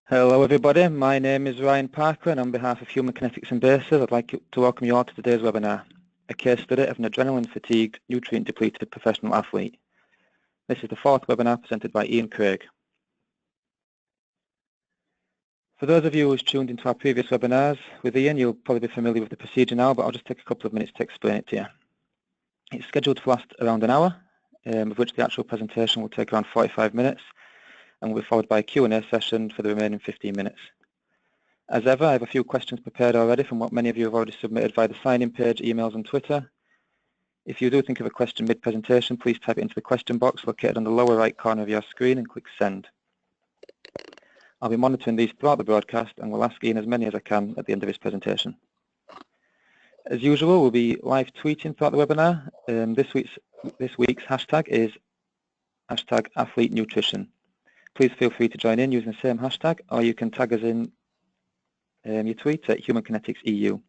Hello everybody, my name is Ryan Parker and on behalf of Human Kinetics and Bases I'd like to welcome you all to today's webinar, a case study of an adrenaline-fatigued, nutrient-depleted professional athlete. This is the fourth webinar presented by Ian Craig. For those of you who's tuned into our previous webinars with Ian, you'll probably be familiar with the procedure now, but I'll just take a couple of minutes to explain it to you. It's scheduled to last around an hour, of which the actual presentation will take around 45 minutes, and will be followed by a Q&A session for the remaining 15 minutes. As ever, I have a few questions prepared already from what many of you have already submitted via the sign-in page, emails and Twitter. If you do think of a question mid-presentation, please type it into the question box located on the lower right corner of your screen and click send. I'll be monitoring these throughout the broadcast and will ask Ian as many as I can at the end of his presentation. As usual, we'll be live tweeting throughout the webinar. This week's hashtag is #AthleteNutrition. Please feel free to join in using the same hashtag, or you can tag us in your tweet at Human Kinetics EU.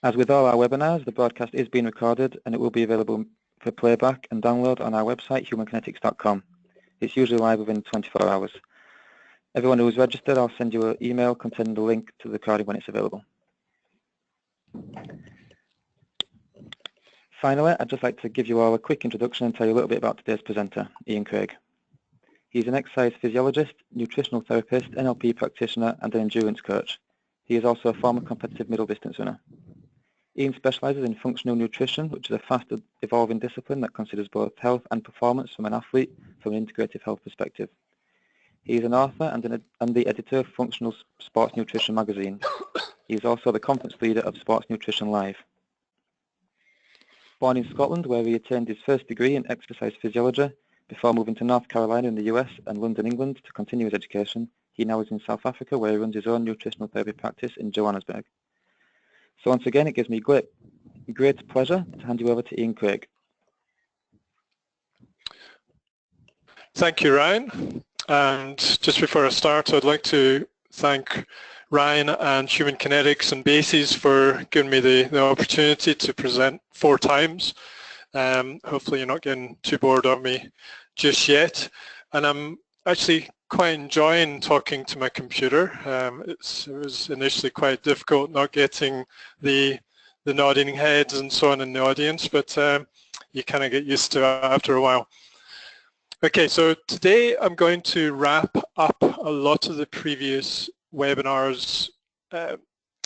As with all our webinars, the broadcast is being recorded and it will be available for playback and download on our website, humankinetics.com. It's usually live within 24 hours. Everyone who is registered, I'll send you an email containing the link to the recording when it's available. Finally, I'd just like to give you all a quick introduction and tell you a little bit about today's presenter, Ian Craig. He's an exercise physiologist, nutritional therapist, NLP practitioner and an endurance coach. He is also a former competitive middle distance runner. Ian specialises in functional nutrition, which is a fast evolving discipline that considers both health and performance from an athlete from an integrative health perspective. He is an author and the editor of Functional Sports Nutrition magazine. He is also the conference leader of Sports Nutrition Live. Born in Scotland, where he attained his first degree in exercise physiology, before moving to North Carolina in the US and London, England to continue his education, he now is in South Africa where he runs his own nutritional therapy practice in Johannesburg. So once again, it gives me great pleasure to hand you over to Ian Craig. Thank you, Ryan. And just before I start, I'd like to thank Ryan and Human Kinetics and Bases for giving me the opportunity to present 4 times. Hopefully you're not getting too bored of me just yet. And I'm actually quite enjoying talking to my computer. It was initially quite difficult not getting the nodding heads and so on in the audience, but you kind of get used to it after a while. Okay, so today I'm going to wrap up a lot of the previous webinars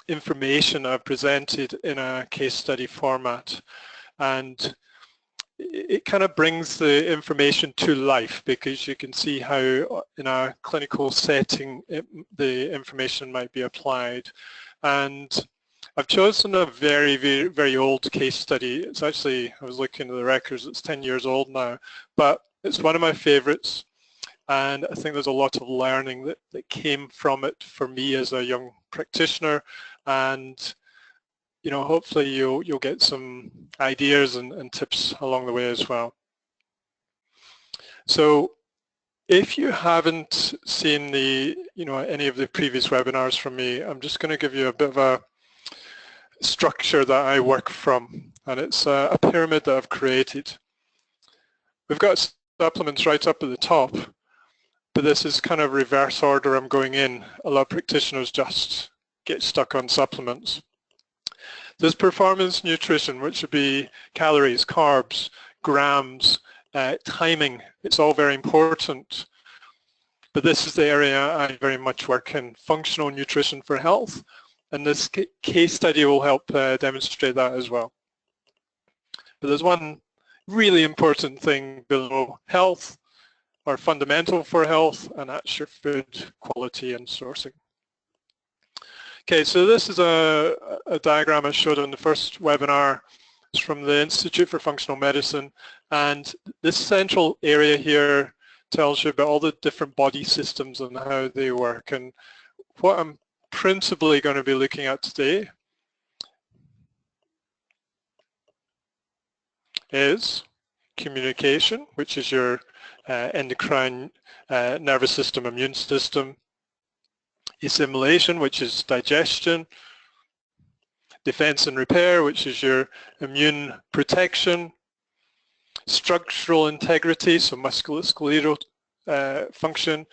information I've presented in a case study format, and it kind of brings the information to life because you can see how in a clinical setting the information might be applied. And I've chosen a very old case study. It's actually, I was looking at the records, it's 10 years old now, but it's one of my favorites, and I think there's a lot of learning that came from it for me as a young practitioner, and hopefully you'll get some ideas and tips along the way as well. So if you haven't seen any of the previous webinars from me, I'm just going to give you a bit of a structure that I work from, and it's a pyramid that I've created. We've got supplements right up at the top, but this is kind of reverse order I'm going in. A lot of practitioners just get stuck on supplements. There's performance nutrition, which would be calories, carbs, grams, timing. It's all very important. But this is the area I very much work in, functional nutrition for health. And this case study will help demonstrate that as well. But there's one really important thing below health, or fundamental for health, and that's your food quality and sourcing. Okay, so this is a diagram I showed on the first webinar. It's from the Institute for Functional Medicine, and this central area here tells you about all the different body systems and how they work. And what I'm principally going to be looking at today is communication, which is your endocrine nervous system, immune system, assimilation, which is digestion, defense and repair, which is your immune protection, structural integrity, so musculoskeletal function,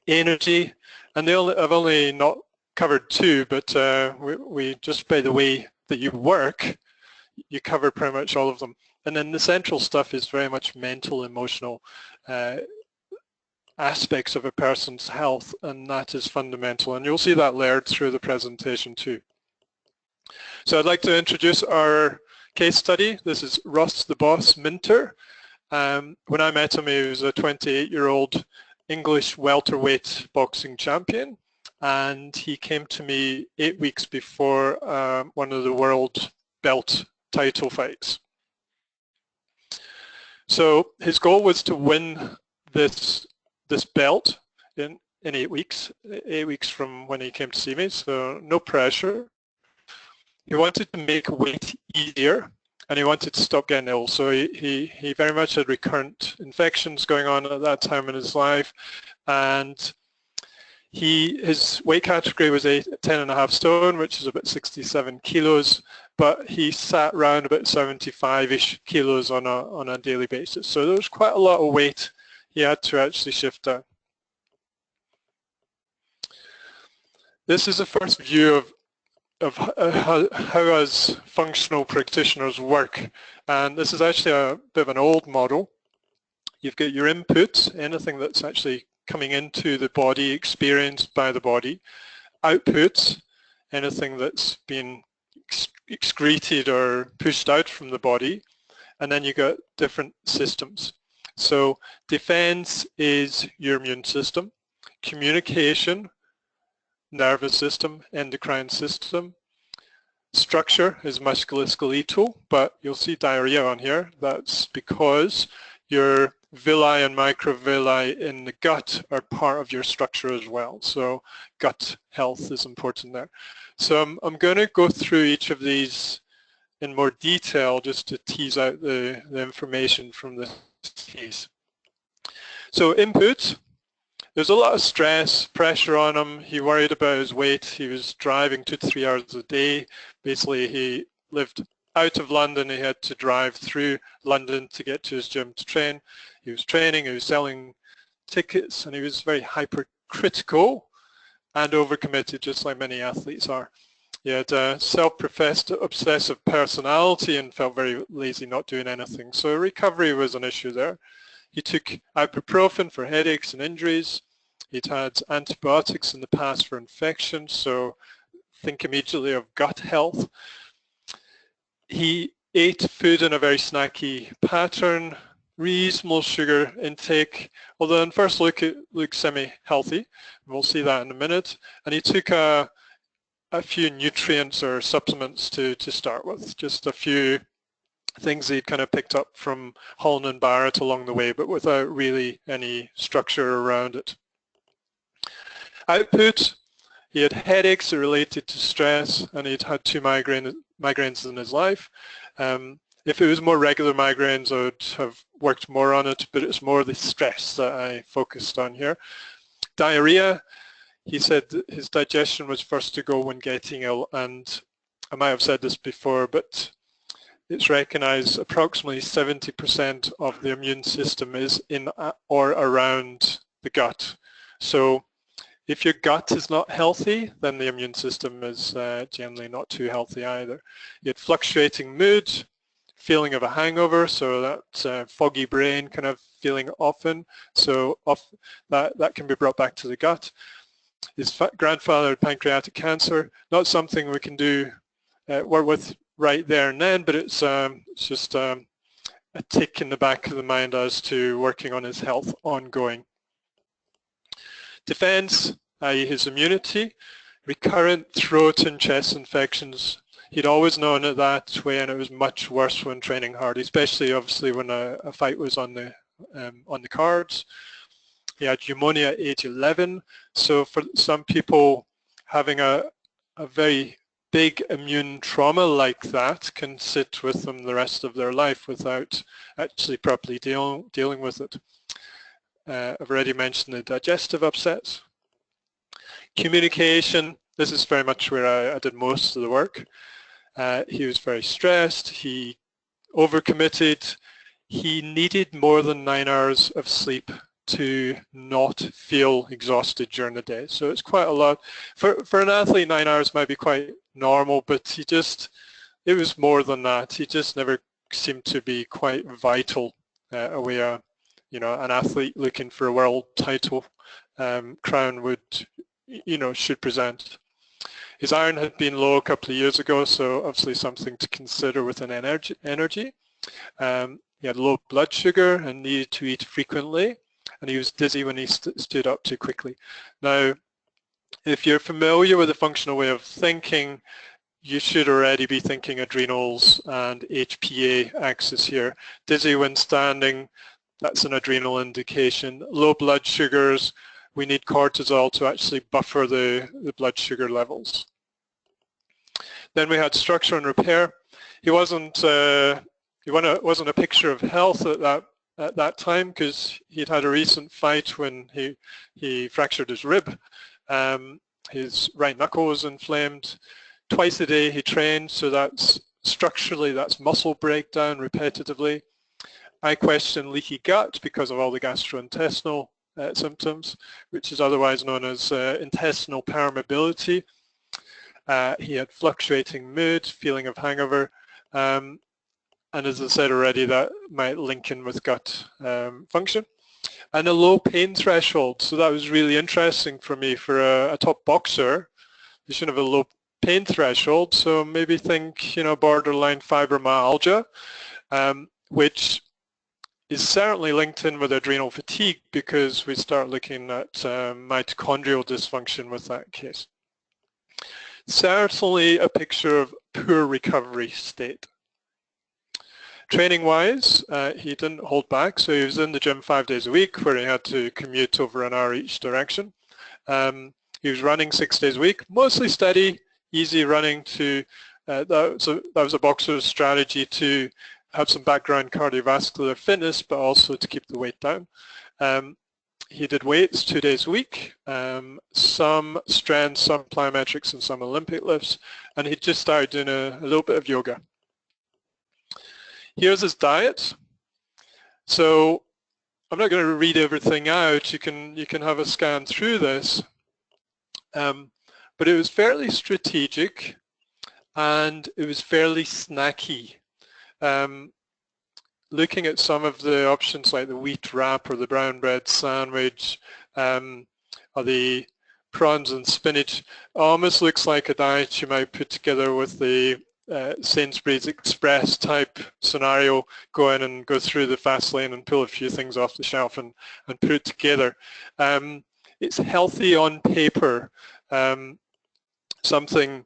energy, and I've only not covered two, but we just by the way that you work, you cover pretty much all of them. And then the central stuff is very much mental, emotional aspects of a person's health, and that is fundamental. And you'll see that layered through the presentation too. So I'd like to introduce our case study. This is Ross the Boss Minter. When I met him, he was a 28-year-old English welterweight boxing champion, and he came to me 8 weeks before one of the world belt title fights. So his goal was to win this belt in 8 weeks, 8 weeks from when he came to see me, so no pressure. He wanted to make weight easier, and he wanted to stop getting ill. So he very much had recurrent infections going on at that time in his life, and his weight category was 10.5 stone, which is about 67 kilos, but he sat around about 75-ish kilos on a daily basis. So there was quite a lot of weight he had to actually shift down. This is the first view of how as functional practitioners work, and this is actually a bit of an old model. You've got your input, anything that's actually coming into the body, experienced by the body. Output, anything that's been excreted or pushed out from the body. And then you got different systems. So defense is your immune system. Communication, nervous system, endocrine system. Structure is musculoskeletal, but you'll see diarrhea on here. That's because your villi and microvilli in the gut are part of your structure as well. So gut health is important there. So I'm going to go through each of these in more detail just to tease out the information from this case. So input, there's a lot of stress, pressure on him. He worried about his weight. He was driving 2 to 3 hours a day. Basically, he lived out of London. He had to drive through London to get to his gym to train. He was training, he was selling tickets, and he was very hypercritical and overcommitted, just like many athletes are. He had a self-professed obsessive personality and felt very lazy not doing anything. So recovery was an issue there. He took ibuprofen for headaches and injuries. He'd had antibiotics in the past for infections, so think immediately of gut health. He ate food in a very snacky pattern, reasonable sugar intake, although on first look it looks semi-healthy. We'll see that in a minute. And he took a few nutrients or supplements to start with, just a few things he'd kind of picked up from Holland and Barrett along the way, but without really any structure around it. Output, he had headaches related to stress, and he'd had 2 migraines in his life. If it was more regular migraines, I would have worked more on it, but it's more the stress that I focused on here. Diarrhea, he said that his digestion was first to go when getting ill, and I might have said this before, but it's recognized approximately 70% of the immune system is in or around the gut. So if your gut is not healthy, then the immune system is generally not too healthy either. You had fluctuating mood, feeling of a hangover, so that foggy brain kind of feeling often, so that can be brought back to the gut. His grandfather had pancreatic cancer, not something we can do work with right there and then, but it's just a tick in the back of the mind as to working on his health ongoing. Defense, i.e. his immunity, recurrent throat and chest infections. He'd always known it that way, and it was much worse when training hard, especially obviously when a fight was on the cards. He had pneumonia at age 11, so for some people having a very big immune trauma like that can sit with them the rest of their life without actually properly dealing with it. I've already mentioned the digestive upsets. Communication, this is very much where I did most of the work. He was very stressed, he overcommitted, he needed more than 9 hours of sleep to not feel exhausted during the day. So it's quite a lot. For an athlete, 9 hours might be quite normal, but it was more than that. He just never seemed to be quite vital away an athlete looking for a world title crown would, should present. His iron had been low a couple of years ago, so obviously something to consider with an energy. He had low blood sugar and needed to eat frequently, and he was dizzy when he stood up too quickly. Now, if you're familiar with the functional way of thinking, you should already be thinking adrenals and HPA axis here. Dizzy when standing, that's an adrenal indication. Low blood sugars, we need cortisol to actually buffer the blood sugar levels. Then we had structure and repair. He wasn't a picture of health at that time because he'd had a recent fight when he fractured his rib. His right knuckle was inflamed. Twice a day he trained, so that's structurally that's muscle breakdown repetitively. I question leaky gut because of all the gastrointestinal symptoms, which is otherwise known as intestinal permeability. He had fluctuating mood, feeling of hangover, and as I said already, that might link in with gut function. And a low pain threshold, so that was really interesting for me. For a top boxer, you should have a low pain threshold, so maybe think, borderline fibromyalgia, which is certainly linked in with adrenal fatigue because we start looking at mitochondrial dysfunction with that case. Certainly a picture of poor recovery state. Training-wise, he didn't hold back, so he was in the gym 5 days a week where he had to commute over an hour each direction. He was running 6 days a week, mostly steady, easy running to, that was a boxer's strategy to have some background cardiovascular fitness, but also to keep the weight down. He did weights 2 days a week, some strength, some plyometrics, and some Olympic lifts, and he just started doing a little bit of yoga. Here's his diet. So I'm not going to read everything out. You can have a scan through this, but it was fairly strategic, and it was fairly snacky. Looking at some of the options like the wheat wrap or the brown bread sandwich or the prawns and spinach, almost looks like a diet you might put together with the Sainsbury's Express type scenario, go in and go through the fast lane and pull a few things off the shelf and put it together. It's healthy on paper, something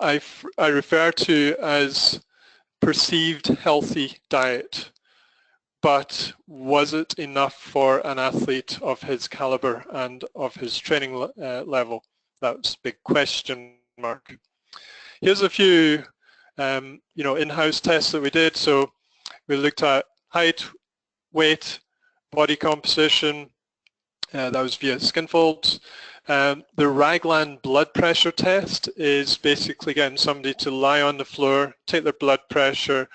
I refer to as perceived healthy diet, but was it enough for an athlete of his caliber and of his training level? That's a big question mark. Here's a few in-house tests that we did. So we looked at height, weight, body composition, that was via skin folds. The Ragland blood pressure test is basically getting somebody to lie on the floor, take their blood pressure,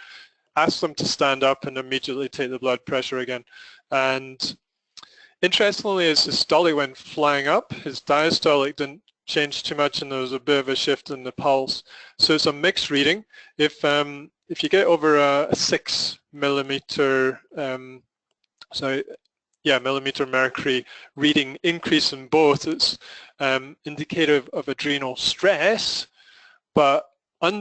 ask them to stand up and immediately take the blood pressure again. And interestingly, his systolic went flying up. His diastolic didn't change too much, and there was a bit of a shift in the pulse. So it's a mixed reading. If you get over a 6 millimeter, millimeter mercury reading increase in both, it's indicative of adrenal stress, but a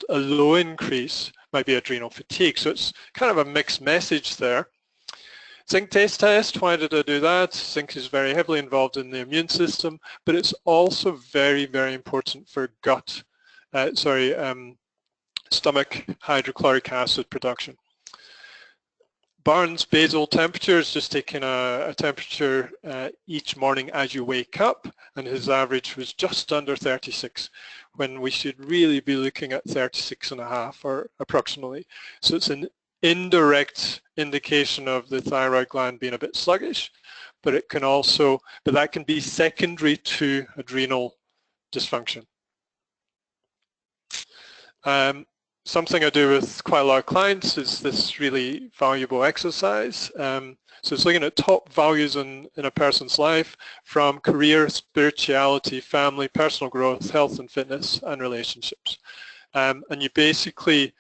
low increase might be adrenal fatigue. So it's kind of a mixed message there. Zinc taste test, why did I do that? Zinc is very heavily involved in the immune system, but it's also very, very important for stomach hydrochloric acid production. Barnes basal temperature is just taking a temperature each morning as you wake up, and his average was just under 36, when we should really be looking at 36.5 or approximately. So it's an indirect indication of the thyroid gland being a bit sluggish, but it can also, that can be secondary to adrenal dysfunction. something I do with quite a lot of clients is this really valuable exercise. So it's looking at top values in a person's life, from career, spirituality, family, personal growth, health and fitness, and relationships. And you basically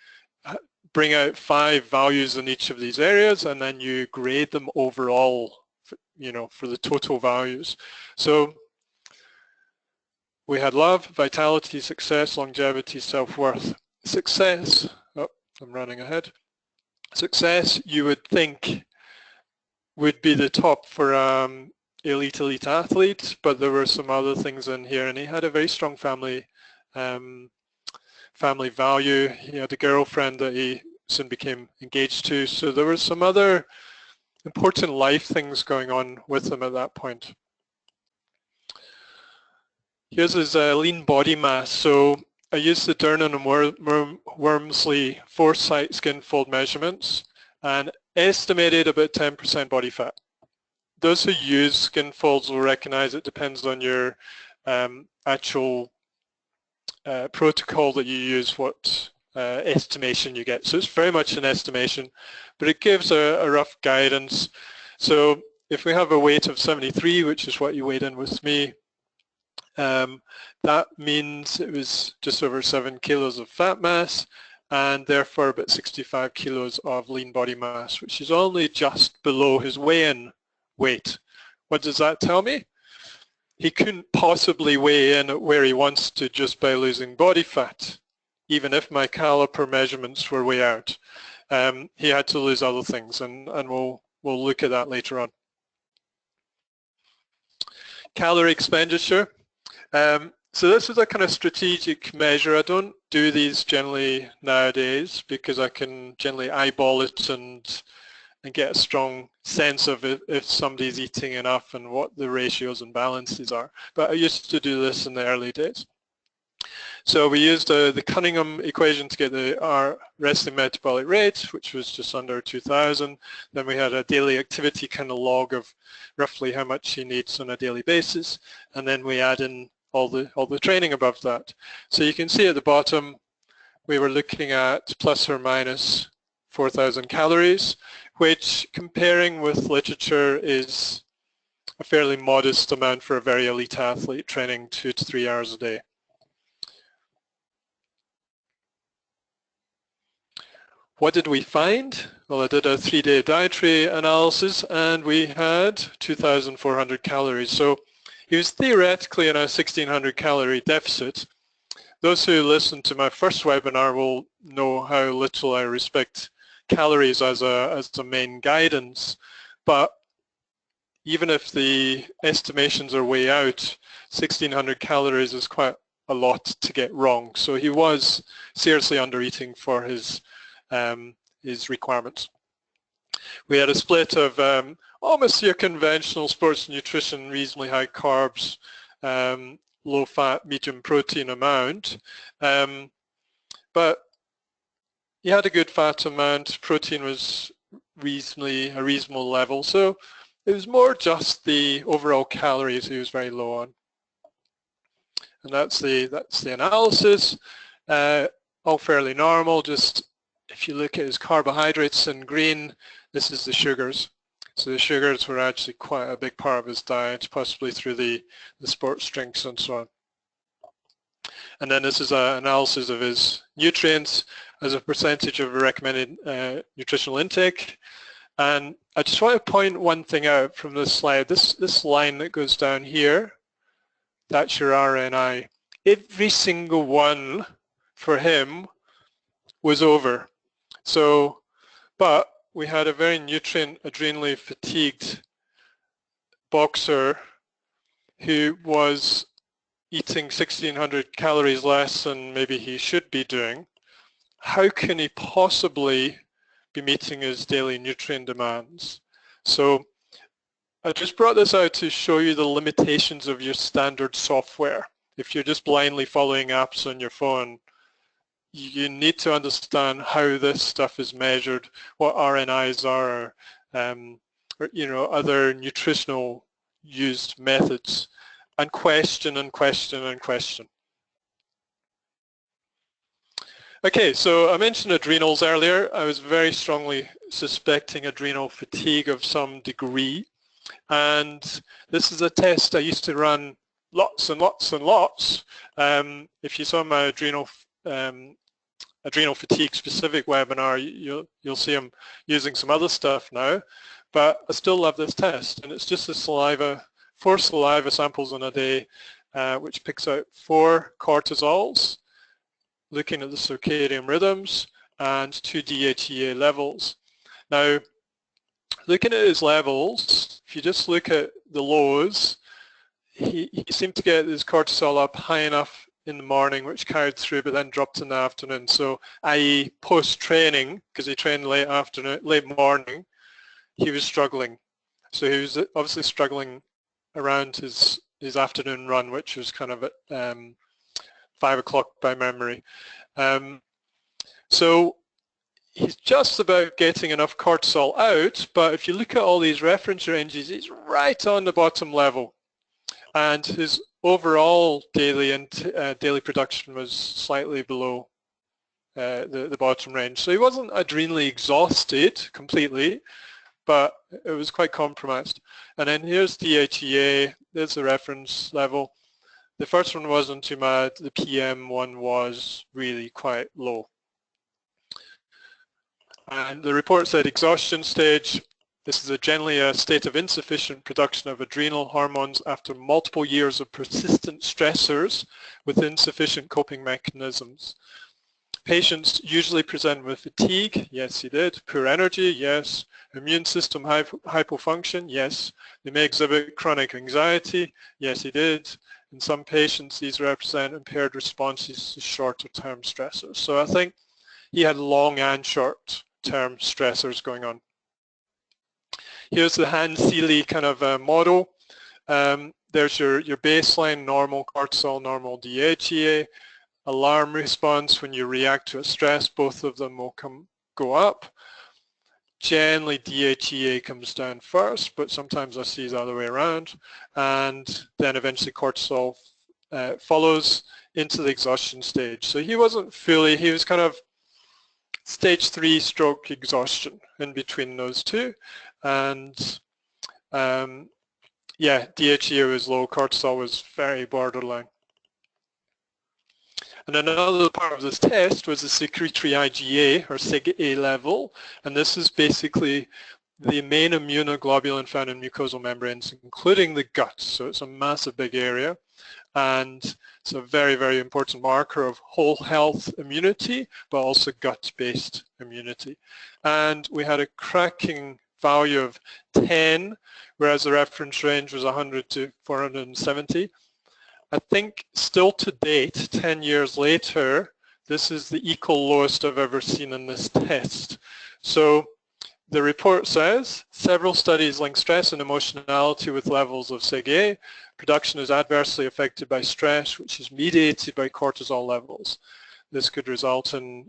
bring out 5 values in each of these areas, and then you grade them overall, for the total values. So we had love, vitality, success, longevity, self-worth. Success, oh, I'm running ahead. Success, you would think, would be the top for elite athlete, but there were some other things in here, and he had a very strong family value. He had a girlfriend that he soon became engaged to, so there were some other important life things going on with him at that point. Here's his lean body mass. So I used the Dernan and Wormsley Foresight skin fold measurements and estimated about 10% body fat. Those who use skin folds will recognize it depends on your actual protocol that you use, what estimation you get. So it's very much an estimation, but it gives a rough guidance. So if we have a weight of 73, which is what you weighed in with me, that means it was just over 7 kilos of fat mass and therefore about 65 kilos of lean body mass, which is only just below his weigh-in weight. What does that tell me? He couldn't possibly weigh in at where he wants to just by losing body fat, even if my caliper measurements were way out. He had to lose other things, and we'll look at that later on. Calorie expenditure. So this is a kind of strategic measure. I don't do these generally nowadays because I can generally eyeball it and get a strong sense of if somebody's eating enough and what the ratios and balances are. But I used to do this in the early days. So we used the Cunningham equation to get our resting metabolic rate, which was just under 2,000. Then we had a daily activity kind of log of roughly how much he needs on a daily basis, and then we add in all the training above that. So you can see at the bottom we were looking at plus or minus 4,000 calories, which comparing with literature is a fairly modest amount for a very elite athlete training 2 to 3 hours a day. What did we find? Well, I did a 3-day dietary analysis and we had 2,400 calories. So he was theoretically in a 1,600 calorie deficit. Those who listened to my first webinar will know how little I respect calories as a main guidance, but even if the estimations are way out, 1,600 calories is quite a lot to get wrong. So he was seriously under eating for his requirements. We had a split of almost your conventional sports nutrition, reasonably high carbs, low fat, medium protein amount, but he had a good fat amount. Protein was a reasonable level, so it was more just the overall calories he was very low on. And that's the analysis. All fairly normal. Just if you look at his carbohydrates in green, this is the sugars. So the sugars were actually quite a big part of his diet, possibly through the sports drinks and so on. And then this is an analysis of his nutrients as a percentage of recommended nutritional intake. And I just want to point one thing out from this slide. This line that goes down here, that's your RNI. Every single one for him was over. So, but we had a very nutrient, adrenally fatigued boxer who was eating 1,600 calories less than maybe he should be doing. How can he possibly be meeting his daily nutrient demands? So I just brought this out to show you the limitations of your standard software. If you're just blindly following apps on your phone, you need to understand how this stuff is measured, what RNIs are, or other nutritional used methods, and question and question and question. Okay, so I mentioned adrenals earlier. I was very strongly suspecting adrenal fatigue of some degree, and this is a test I used to run lots and lots and lots. If you saw my adrenal fatigue specific webinar, you'll see I'm using some other stuff now, but I still love this test, and it's just the 4 saliva samples in a day, which picks out 4 cortisols, looking at the circadian rhythms, and 2 DHEA levels. Now, looking at his levels, if you just look at the lows, he seemed to get his cortisol up high enough in the morning, which carried through, but then dropped in the afternoon. So, i.e., post-training, because he trained late morning, he was struggling. So he was obviously struggling around his afternoon run, which was kind of at 5 o'clock by memory. So he's just about getting enough cortisol out, but if you look at all these reference ranges, he's right on the bottom level. And his overall daily production was slightly below the bottom range. So he wasn't adrenally exhausted completely, but it was quite compromised. And then here's DHEA, there's the reference level. The first one wasn't too bad, the PM one was really quite low. And the report said exhaustion stage, this is generally a state of insufficient production of adrenal hormones after multiple years of persistent stressors with insufficient coping mechanisms. Patients usually present with fatigue, yes he did, poor energy, yes, immune system hypofunction, yes, they may exhibit chronic anxiety, yes he did. In some patients these represent impaired responses to shorter term stressors. So I think he had long and short term stressors going on. Here's the Hans-Seeley kind of model. There's your baseline normal cortisol, normal DHEA, alarm response when you react to a stress, both of them will go up. Generally DHEA comes down first, but sometimes I see the other way around, and then eventually cortisol follows into the exhaustion stage. So he wasn't fully, he was kind of stage 3 stroke exhaustion in between those two, and yeah, DHEA was low, cortisol was very borderline. And another part of this test was the secretory IgA, or SIG-A level, and this is basically the main immunoglobulin found in mucosal membranes, including the gut. So it's a massive big area, and it's a very, very important marker of whole health immunity, but also gut-based immunity. And we had a cracking value of 10, whereas the reference range was 100 to 470. I think still to date, 10 years later, this is the equal lowest I've ever seen in this test. So the report says, several studies link stress and emotionality with levels of SIG-A. Production is adversely affected by stress, which is mediated by cortisol levels. This could result in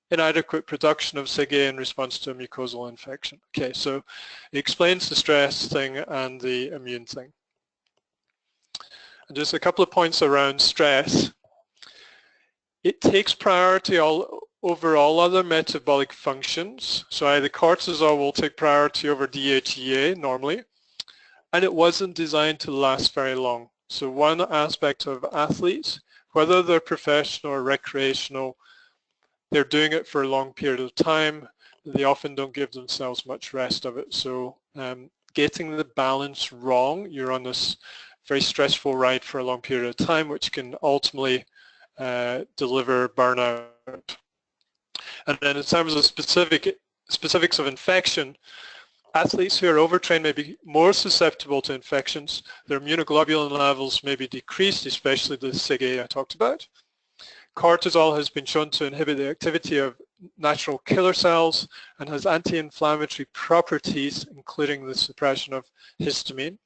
inadequate production of SIG-A in response to a mucosal infection. Okay, so it explains the stress thing and the immune thing. And just a couple of points around stress. It takes priority over all other metabolic functions. So either cortisol will take priority over DHEA normally, and it wasn't designed to last very long. So one aspect of athletes, whether they're professional or recreational, they're doing it for a long period of time. They often don't give themselves much rest of it. So getting the balance wrong, you're on this very stressful ride for a long period of time, which can ultimately deliver burnout. And then in terms of specifics of infection, athletes who are overtrained may be more susceptible to infections. Their immunoglobulin levels may be decreased, especially the SIG-A I talked about. Cortisol has been shown to inhibit the activity of natural killer cells and has anti-inflammatory properties, including the suppression of histamine.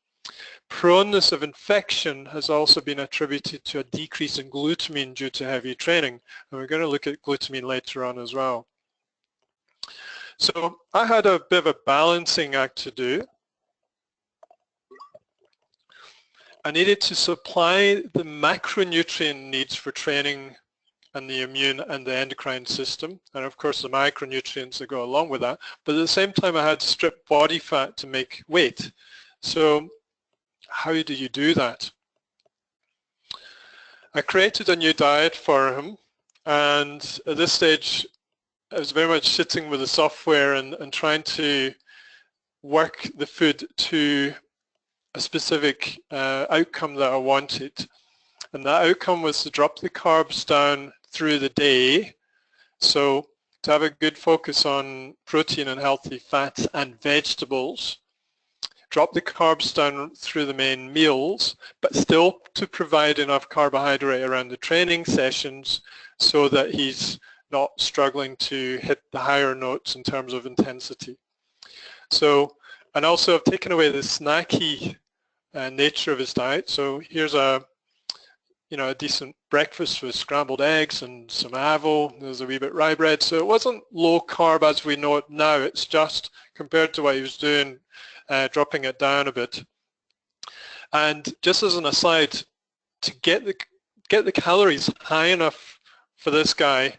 Proneness of infection has also been attributed to a decrease in glutamine due to heavy training, and we're going to look at glutamine later on as well. So I had a bit of a balancing act to do. I needed to supply the macronutrient needs for training and the immune and the endocrine system, and of course the micronutrients that go along with that. But at the same time I had to strip body fat to make weight. So how do you do that? I created a new diet for him, and at this stage I was very much sitting with the software and trying to work the food to a specific outcome that I wanted. And that outcome was to drop the carbs down through the day, so to have a good focus on protein and healthy fats and vegetables, drop the carbs down through the main meals, but still to provide enough carbohydrate around the training sessions so that he's not struggling to hit the higher notes in terms of intensity. So, and also I've taken away the snacky nature of his diet. So here's a decent breakfast with scrambled eggs and some avo. There's a wee bit rye bread. So it wasn't low carb as we know it now. It's just compared to what he was doing, dropping it down a bit. And just as an aside, to get the calories high enough for this guy,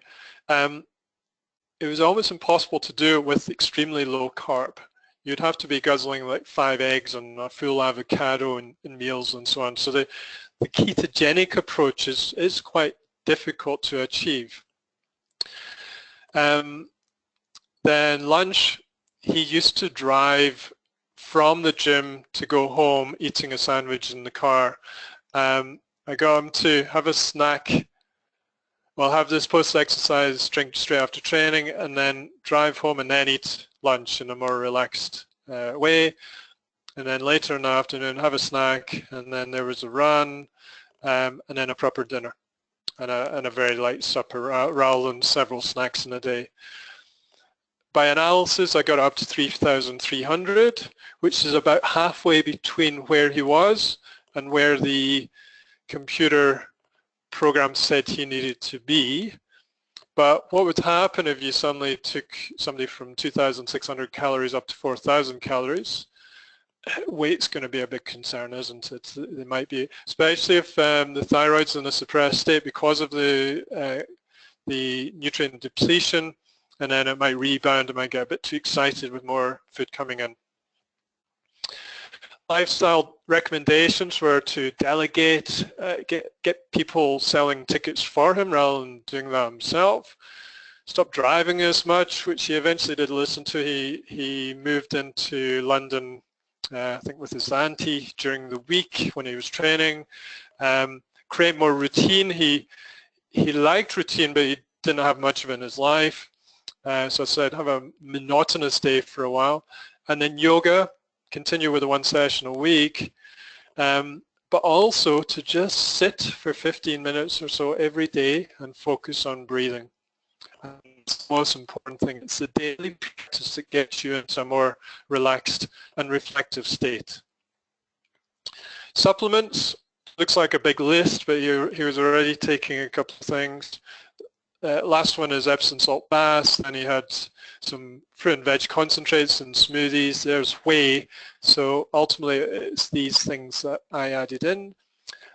it was almost impossible to do it with extremely low carb. You'd have to be guzzling like 5 eggs and a full avocado in meals and so on. So the ketogenic approach is quite difficult to achieve. Then lunch, he used to drive from the gym to go home eating a sandwich in the car. I got him to have a snack. Well, have this post-exercise drink straight after training and then drive home and then eat lunch in a more relaxed way. And then later in the afternoon have a snack, and then there was a run, and then a proper dinner and a very light supper rather than several snacks in a day. By analysis I got up to 3,300, which is about halfway between where he was and where the computer program said he needed to be. But what would happen if you suddenly took somebody from 2,600 calories up to 4,000 calories? Weight's going to be a big concern, isn't it? It might be, especially if the thyroid's in a suppressed state because of the nutrient depletion, and then it might rebound, it might get a bit too excited with more food coming in. Lifestyle recommendations were to delegate, get people selling tickets for him rather than doing that himself. Stop driving as much, which he eventually did listen to. He moved into London, I think with his auntie during the week when he was training. Create more routine. He liked routine, but he didn't have much of it in his life. So I said have a monotonous day for a while. And then yoga, continue with 1 session a week, but also to just sit for 15 minutes or so every day and focus on breathing. It's the most important thing. It's the daily practice that gets you into a more relaxed and reflective state. Supplements, looks like a big list, but he was already taking a couple of things. Last one is Epsom salt baths, then he had some fruit and veg concentrates and smoothies. There's whey, so ultimately it's these things that I added in.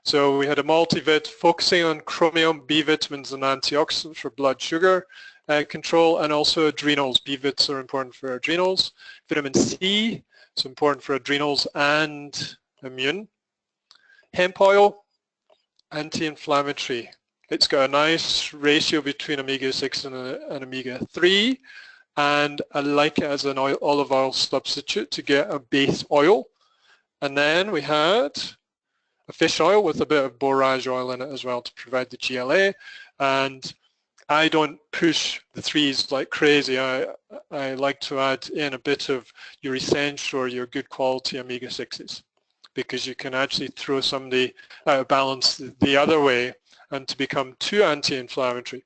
So we had a multivit focusing on chromium, B vitamins and antioxidants for blood sugar control, and also adrenals. B vits are important for adrenals. Vitamin C, it's important for adrenals and immune. Hemp oil, anti-inflammatory. It's got a nice ratio between omega-6 and omega-3, and I like it as an olive oil substitute to get a base oil. And then we had a fish oil with a bit of borage oil in it as well to provide the GLA. And I don't push the 3s like crazy. I like to add in a bit of your essential or your good quality omega-6s, because you can actually throw somebody out of balance the other way and to become too anti-inflammatory.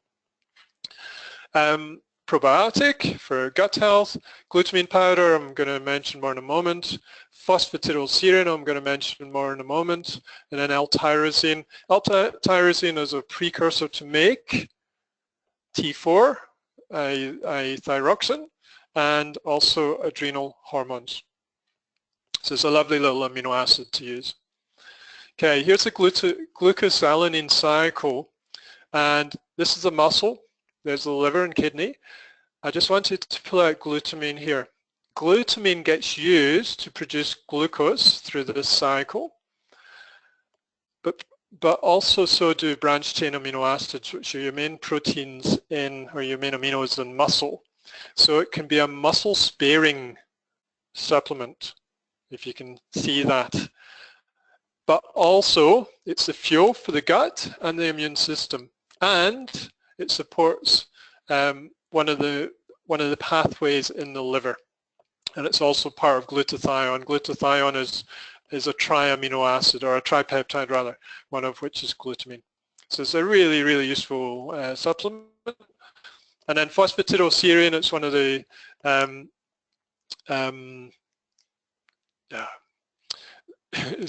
Probiotic for gut health, glutamine powder I'm going to mention more in a moment, phosphatidylserine I'm going to mention more in a moment, and then L-tyrosine. L-tyrosine is a precursor to make T4, thyroxine, and also adrenal hormones. So it's a lovely little amino acid to use. Okay, here's the glucosalanine cycle, And this is the muscle. There's the liver and kidney. I just wanted to pull out glutamine here. Glutamine gets used to produce glucose through this cycle, but also so do branched chain amino acids, which are your main proteins in, or your main aminos in muscle. So it can be a muscle sparing supplement, if you can see that. But also it's the fuel for the gut and the immune system, and it supports one of the pathways in the liver, and it's also part of glutathione. Glutathione is a triamino acid, or a tripeptide rather, one of which is glutamine. So it's a really, really useful supplement. And then phosphatidylserine, it's one of the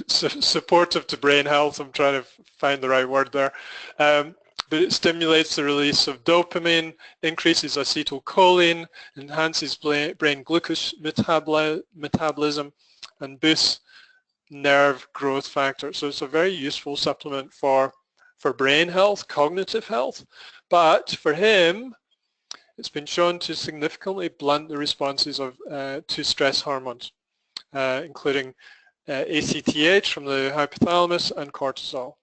supportive to brain health. I'm trying to find the right word there. But it stimulates the release of dopamine, increases acetylcholine, enhances brain glucose metabolism, and boosts nerve growth factor. So it's a very useful supplement for brain health, cognitive health. But for him, it's been shown to significantly blunt the responses of to stress hormones, including ACTH from the hypothalamus and cortisol.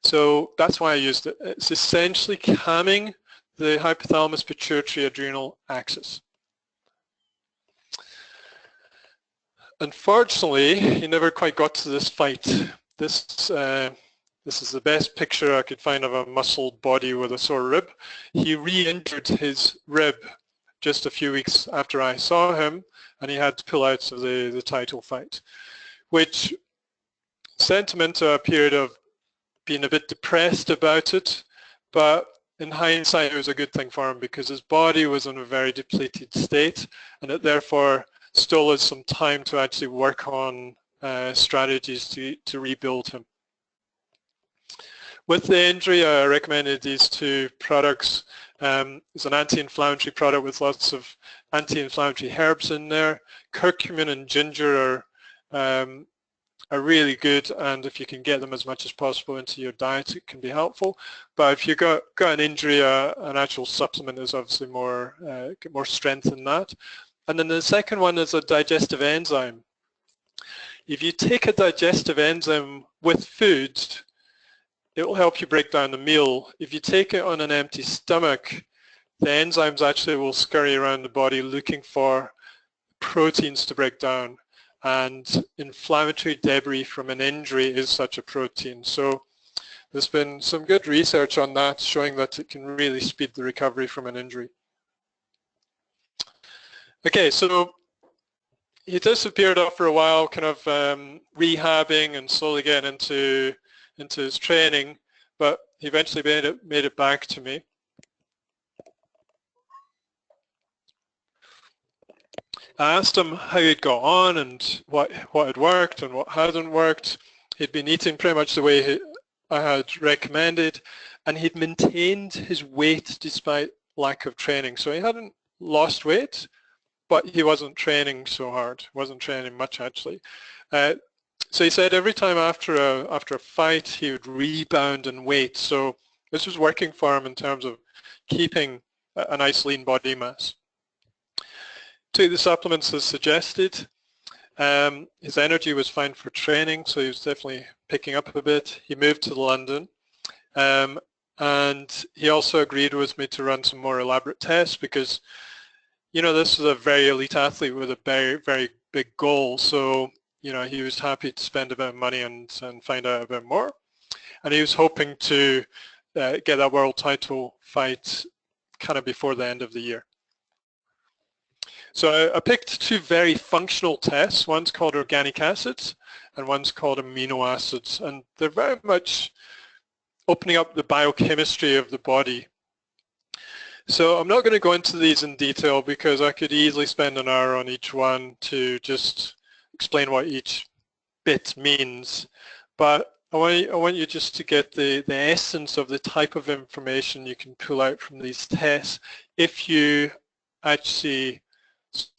So that's why I used it. It's essentially calming the hypothalamus pituitary adrenal axis. Unfortunately, he never quite got to this fight. This is the best picture I could find of a muscled body with a sore rib. He re-injured his rib just a few weeks after I saw him, and he had to pull out of the title fight, which sent him into a period of being a bit depressed about it, but in hindsight it was a good thing for him because his body was in a very depleted state, and it therefore stole us some time to actually work on strategies to rebuild him. With the injury, I recommended these two products. It's an anti-inflammatory product with lots of anti-inflammatory herbs in there. Curcumin and ginger are really good, and if you can get them as much as possible into your diet, it can be helpful. But if you've got an injury, an actual supplement is obviously more strength in that. And then the second one is a digestive enzyme. If you take a digestive enzyme with food, it will help you break down the meal. If you take it on an empty stomach, the enzymes actually will scurry around the body looking for proteins to break down, and inflammatory debris from an injury is such a protein. So there's been some good research on that showing that it can really speed the recovery from an injury. Okay, so he disappeared after a while, kind of rehabbing and slowly getting into his training, but he eventually made it back to me. I asked him how he'd got on and what had worked and what hadn't worked. He'd been eating pretty much the way I had recommended, and he'd maintained his weight despite lack of training. So he hadn't lost weight, but he wasn't training so hard. Wasn't training much actually. So he said every time after a fight he would rebound in weight. So this was working for him in terms of keeping a nice lean body mass. Took the supplements as suggested. His energy was fine for training, so he was definitely picking up a bit. He moved to London, and he also agreed with me to run some more elaborate tests because, you know, this is a very elite athlete with a very, very big goal. So, you know, he was happy to spend a bit of money and find out a bit more. And he was hoping to get that world title fight kind of before the end of the year. So I picked two very functional tests. One's called organic acids and one's called amino acids. And they're very much opening up the biochemistry of the body. So I'm not going to go into these in detail because I could easily spend an hour on each one to just explain what each bit means. But I want you just to get the essence of the type of information you can pull out from these tests if you actually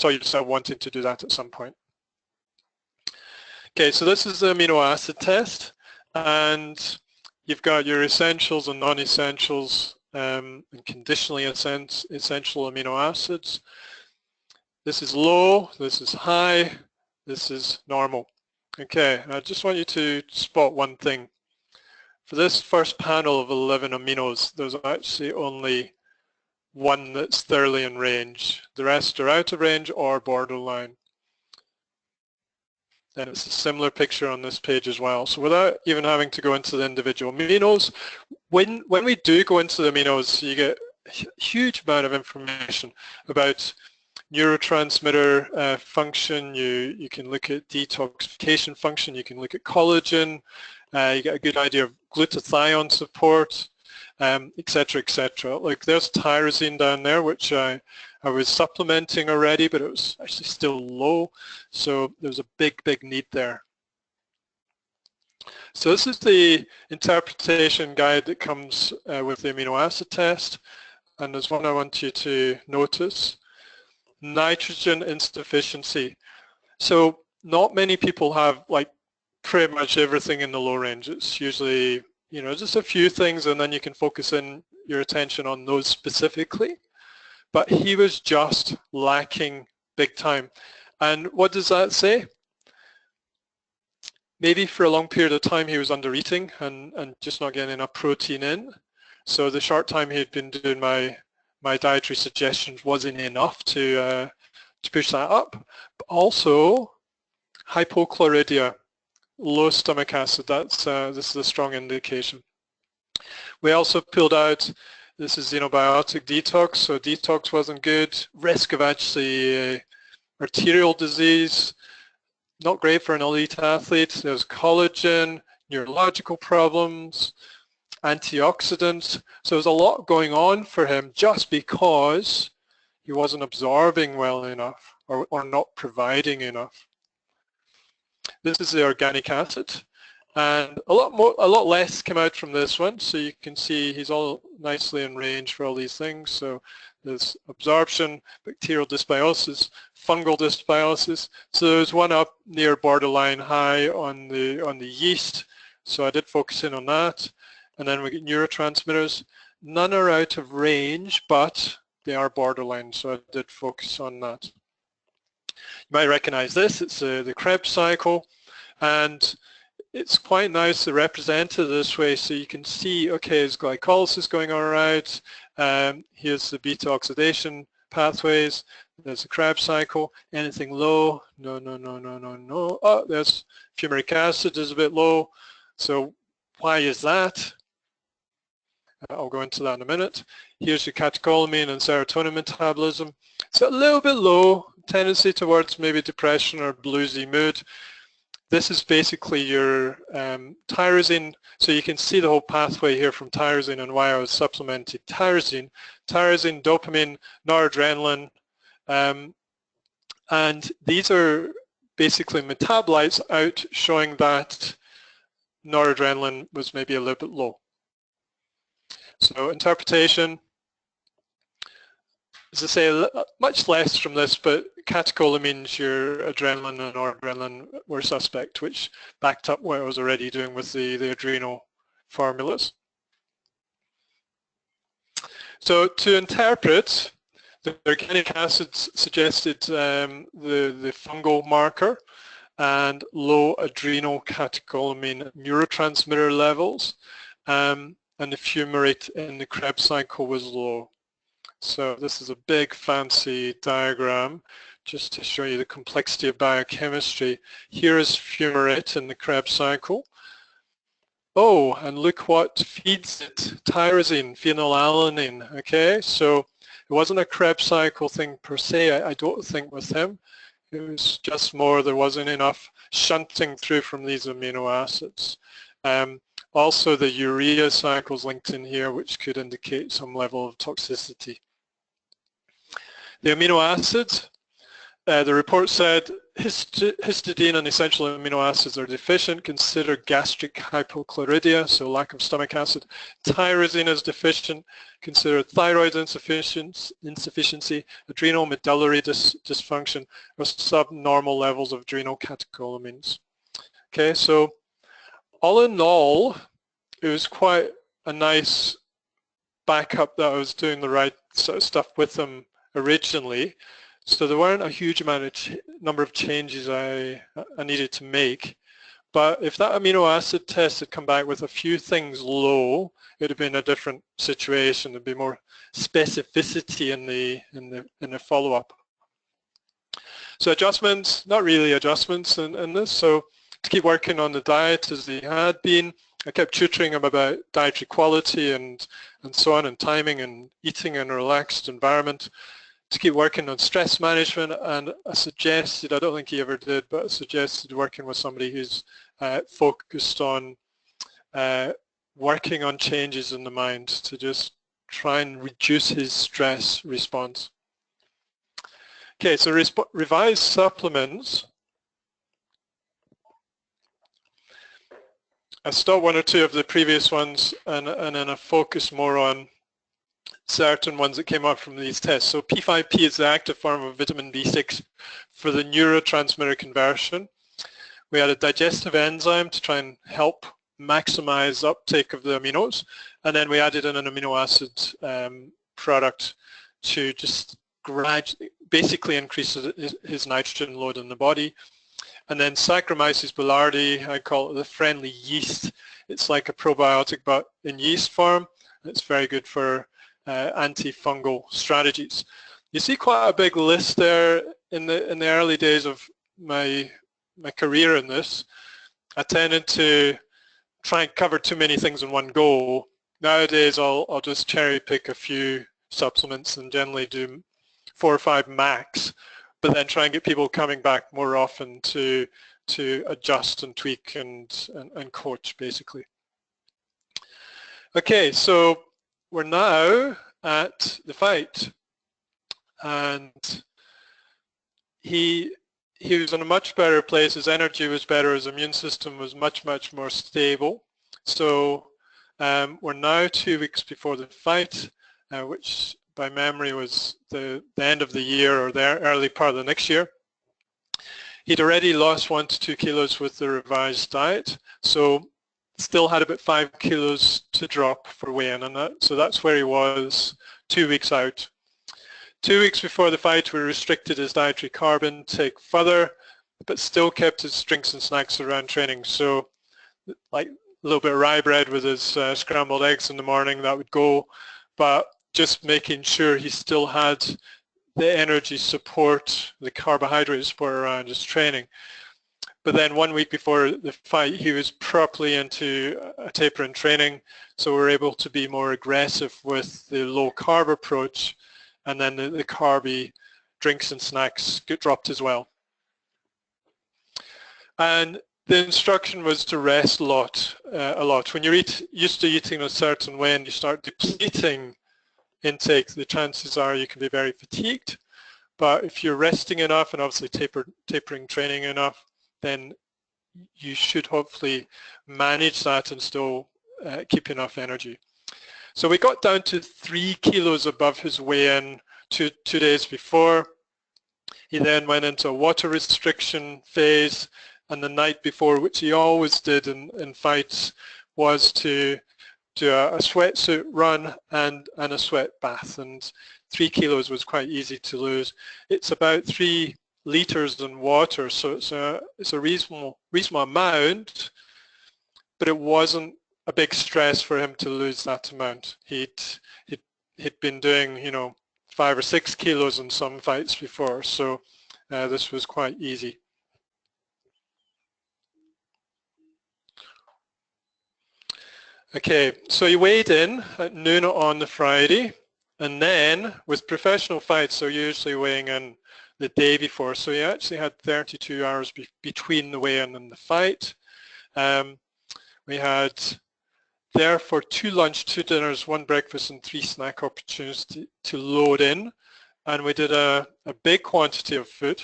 saw yourself wanting to do that at some point. Okay, so this is the amino acid test, and you've got your essentials and non-essentials and conditionally essential amino acids. This is low, this is high, this is normal. Okay, I just want you to spot one thing. For this first panel of 11 aminos, there's actually only one that's thoroughly in range. The rest are out of range or borderline. And it's a similar picture on this page as well. So without even having to go into the individual aminos, when we do go into the aminos, you get a huge amount of information about neurotransmitter function. You can look at detoxification function. You can look at collagen. You get a good idea of glutathione support, etc., etc. Like there's tyrosine down there, which I was supplementing already, but it was actually still low. So there's a big need there. So this is the interpretation guide that comes with the amino acid test. And there's one I want you to notice. Nitrogen insufficiency. So not many people have like pretty much everything in the low range. It's usually, you know, just a few things, and then you can focus in your attention on those specifically. But he was just lacking big time. And what does that say? Maybe for a long period of time he was under eating and just not getting enough protein in. So the short time he had been doing my dietary suggestions wasn't enough to push that up. But also hypochlorhydria, low stomach acid. That's this is a strong indication. We also pulled out, this is xenobiotic detox, so detox wasn't good. Risk of actually arterial disease, not great for an elite athlete. There's collagen, neurological problems, antioxidants. So there's a lot going on for him just because he wasn't absorbing well enough or not providing enough. This is the organic acid, and a lot less came out from this one. So you can see he's all nicely in range for all these things. So there's absorption, bacterial dysbiosis, fungal dysbiosis. So there's one up near borderline high on the yeast. So I did focus in on that. And then we get neurotransmitters. None are out of range, but they are borderline. So I did focus on that. You might recognize this. It's the Krebs cycle, and it's quite nicely represented this way. So you can see, okay, his glycolysis going all right. Here's the beta oxidation pathways. There's the Krebs cycle. Anything low? No. Oh, there's fumaric acid is a bit low. So why is that? I'll go into that in a minute. Here's your catecholamine and serotonin metabolism. So a little bit low, tendency towards maybe depression or bluesy mood. This is basically your tyrosine. So you can see the whole pathway here from tyrosine and why I was supplementing tyrosine, dopamine, noradrenaline, and these are basically metabolites out showing that noradrenaline was maybe a little bit low. So interpretation, as I say, much less from this, but catecholamines, your adrenaline and noradrenaline were suspect, which backed up what I was already doing with the adrenal formulas. So to interpret, the organic acids suggested the fungal marker and low adrenal catecholamine neurotransmitter levels, and the fumarate in the Krebs cycle was low. So this is a big fancy diagram just to show you the complexity of biochemistry. Here is fumarate in the Krebs cycle. Oh, and look what feeds it, tyrosine, phenylalanine, okay? So it wasn't a Krebs cycle thing per se, I don't think, with him. It was just more there wasn't enough shunting through from these amino acids. Also the urea cycles linked in here, which could indicate some level of toxicity. The amino acids, the report said histidine and essential amino acids are deficient. Consider gastric hypochlorhydria, so lack of stomach acid. Tyrosine is deficient. Consider thyroid insufficiency, adrenal medullary dysfunction, or subnormal levels of adrenal catecholamines. Okay, so all in all, was quite a nice backup that I was doing the right sort of stuff with them originally. So there weren't a huge amount of number of changes I needed to make. But if that amino acid test had come back with a few things low, it would have been a different situation. There'd be more specificity in the follow-up. So adjustments, not really adjustments in this. So to keep working on the diet as they had been, I kept tutoring him about dietary quality and so on, and timing and eating in a relaxed environment. To keep working on stress management, and I suggested, I don't think he ever did, but I suggested working with somebody who's focused on working on changes in the mind to just try and reduce his stress response. Okay, so revised supplements. I stopped one or two of the previous ones and then I focused more on certain ones that came up from these tests. So P5P is the active form of vitamin B6 for the neurotransmitter conversion. We had a digestive enzyme to try and help maximize uptake of the aminos, and then we added in an amino acid product to just gradually, basically increase his nitrogen load in the body. And then Saccharomyces boulardii, I call it the friendly yeast. It's like a probiotic but in yeast form. It's very good for antifungal strategies. You see quite a big list there in the early days of my career in this. I tended to try and cover too many things in one go. Nowadays I'll just cherry pick a few supplements and generally do 4 or 5 max, but then try and get people coming back more often to adjust and tweak and coach basically. Okay, so we're now at the fight, and he was in a much better place. His energy was better, his immune system was much more stable. So we're now 2 weeks before the fight, which by memory was the end of the year or the early part of the next year. He'd already lost 1 to 2 kilos with the revised diet, so still had about 5 kilos to drop for weigh-in, and so that's where he was 2 weeks out. 2 weeks before the fight, we restricted his dietary carb intake further, but still kept his drinks and snacks around training. So like a little bit of rye bread with his scrambled eggs in the morning, that would go, but just making sure he still had the energy support, the carbohydrate support around his training. But then 1 week before the fight, he was properly into a taper in training, so we're able to be more aggressive with the low carb approach, and then the carby drinks and snacks get dropped as well. And the instruction was to rest a lot. When you're used to eating a certain way and you start depleting intake, the chances are you can be very fatigued. But if you're resting enough and obviously tapering training enough, then you should hopefully manage that and still keep enough energy. So we got down to 3 kilos above his weigh-in two days before. He then went into a water restriction phase, and the night before, which he always did in fights, was to do a sweatsuit run and a sweat bath, and 3 kilos was quite easy to lose. It's about 3 liters in water, so it's a reasonable amount, but it wasn't a big stress for him to lose that amount. He'd been doing 5 or 6 kilos in some fights before, so this was quite easy. Okay, so he weighed in at noon on the Friday, and then with professional fights, they're usually weighing in the day before, so he actually had 32 hours between the weigh-in and the fight. We had therefore 2 lunch, 2 dinners, 1 breakfast and 3 snack opportunities to load in, and we did a big quantity of food.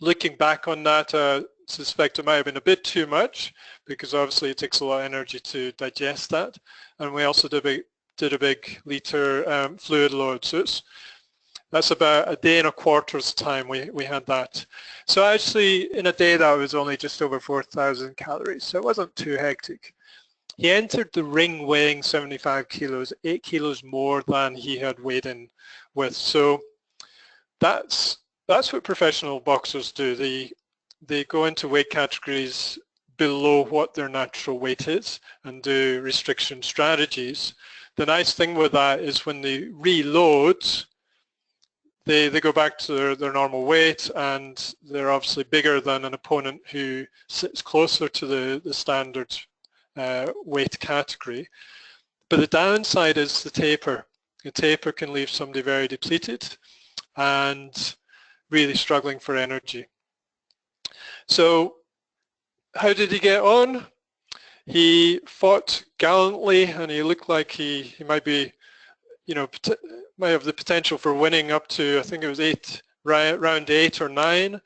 Looking back on that, I suspect it might have been a bit too much, because obviously it takes a lot of energy to digest that, and we also did a big liter fluid load, so that's about a day and a quarter's time we had that. So actually in a day that was only just over 4,000 calories, so it wasn't too hectic. He entered the ring weighing 75 kilos, 8 kilos more than he had weighed in with. So that's what professional boxers do. They go into weight categories below what their natural weight is and do restriction strategies. The nice thing with that is when they reload, they go back to their normal weight, and they're obviously bigger than an opponent who sits closer to the standard weight category. But the downside is the taper. The taper can leave somebody very depleted and really struggling for energy. So how did he get on? He fought gallantly, and he looked like he might be, you know, might have the potential for winning up to, I think it was round 8 or 9,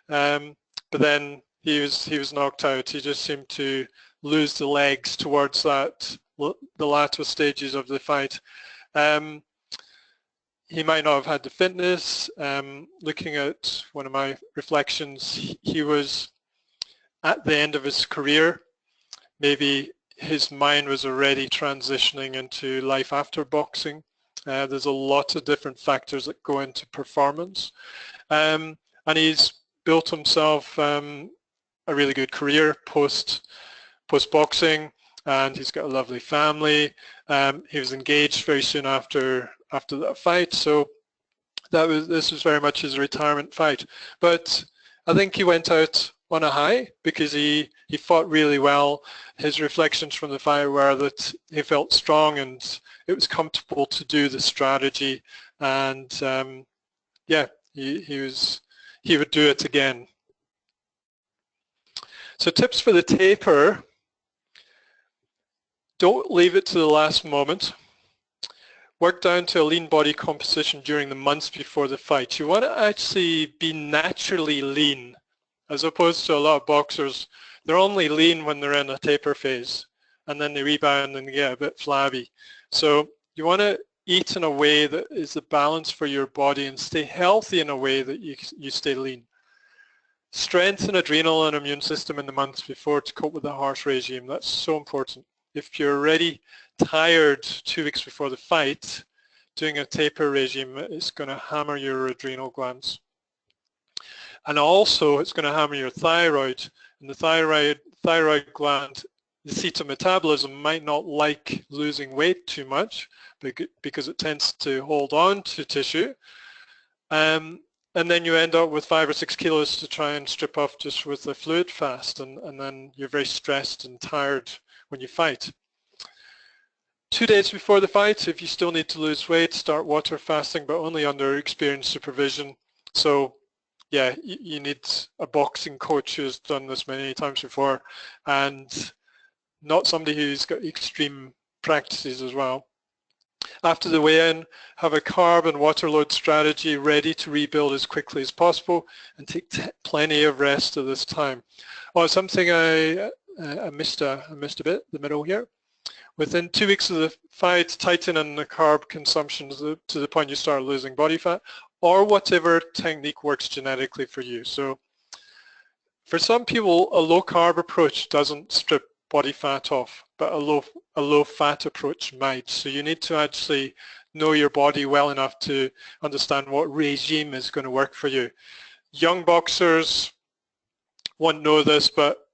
but then he was knocked out. He just seemed to lose the legs towards the latter stages of the fight. He might not have had the fitness. Looking at one of my reflections, he was at the end of his career. Maybe his mind was already transitioning into life after boxing. There's a lot of different factors that go into performance. And he's built himself a really good career post-boxing, and he's got a lovely family. He was engaged very soon after that fight, so this was very much his retirement fight. But I think he went out on a high because he fought really well. His reflections from the fight were that he felt strong and it was comfortable to do the strategy, and yeah, he would do it again. So tips for the taper: don't leave it to the last moment. Work down to a lean body composition during the months before the fight. You want to actually be naturally lean, as opposed to a lot of boxers. They're only lean when they're in a taper phase, and then they rebound and get a bit flabby. So you want to eat in a way that is the balance for your body and stay healthy in a way that you stay lean. Strengthen adrenal and immune system in the months before to cope with the harsh regime. That's so important. If you're already tired 2 weeks before the fight, doing a taper regime is going to hammer your adrenal glands. And also it's going to hammer your thyroid, and the thyroid gland, the theta metabolism, might not like losing weight too much because it tends to hold on to tissue. And then you end up with 5 or 6 kilos to try and strip off just with the fluid fast, and then you're very stressed and tired when you fight. 2 days before the fight, if you still need to lose weight, start water fasting, but only under experienced supervision. So yeah, you need a boxing coach who's done this many times before, and not somebody who's got extreme practices as well. After the weigh-in, have a carb and water load strategy ready to rebuild as quickly as possible, and take plenty of rest at this time. Oh, something I missed a bit, the middle here. Within 2 weeks of the fight, tighten in the carb consumption to the point you start losing body fat, or whatever technique works genetically for you. So for some people, a low carb approach doesn't strip body fat off, but a low fat approach might. So you need to actually know your body well enough to understand what regime is going to work for you. Young boxers won't know this, but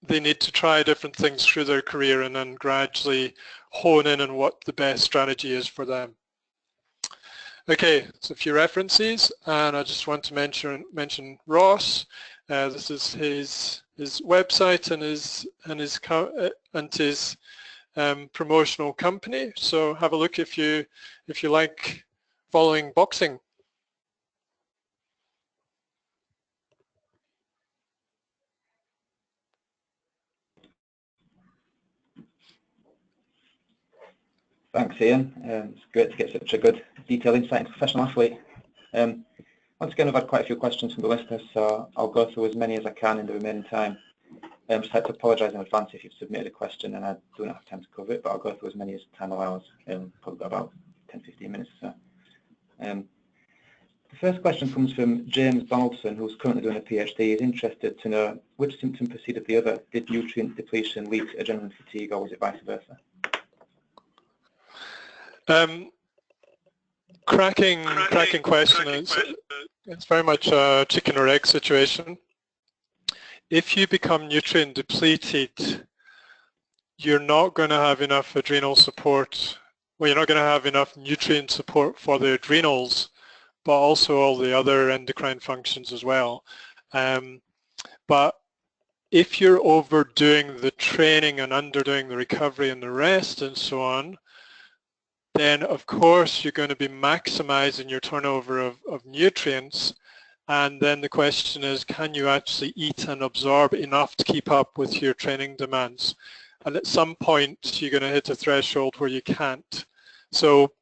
they need to try different things through their career and then gradually hone in on what the best strategy is for them. Okay, so a few references, and I just want to mention Ross. This is his website and his promotional company. So have a look if you like following boxing. Thanks, Ian. It's great to get such a good detailed insight into professional athlete. Once again, we've had quite a few questions from the listeners, so I'll go through as many as I can in the remaining time. Just had to apologise in advance if you've submitted a question and I do not have time to cover it, but I'll go through as many as time allows. Probably got about 10-15 minutes or so. The first question comes from James Donaldson, who's currently doing a PhD. He's interested to know which symptom preceded the other. Did nutrient depletion lead to adrenaline fatigue, or was it vice versa? Cracking question. It's very much a chicken or egg situation. If you become nutrient depleted, you're not going to have enough adrenal support. Well, you're not going to have enough nutrient support for the adrenals, but also all the other endocrine functions as well. But if you're overdoing the training and underdoing the recovery and the rest and so on, then of course you're going to be maximizing your turnover of nutrients, and then the question is, can you actually eat and absorb enough to keep up with your training demands? And at some point you're going to hit a threshold where you can't. So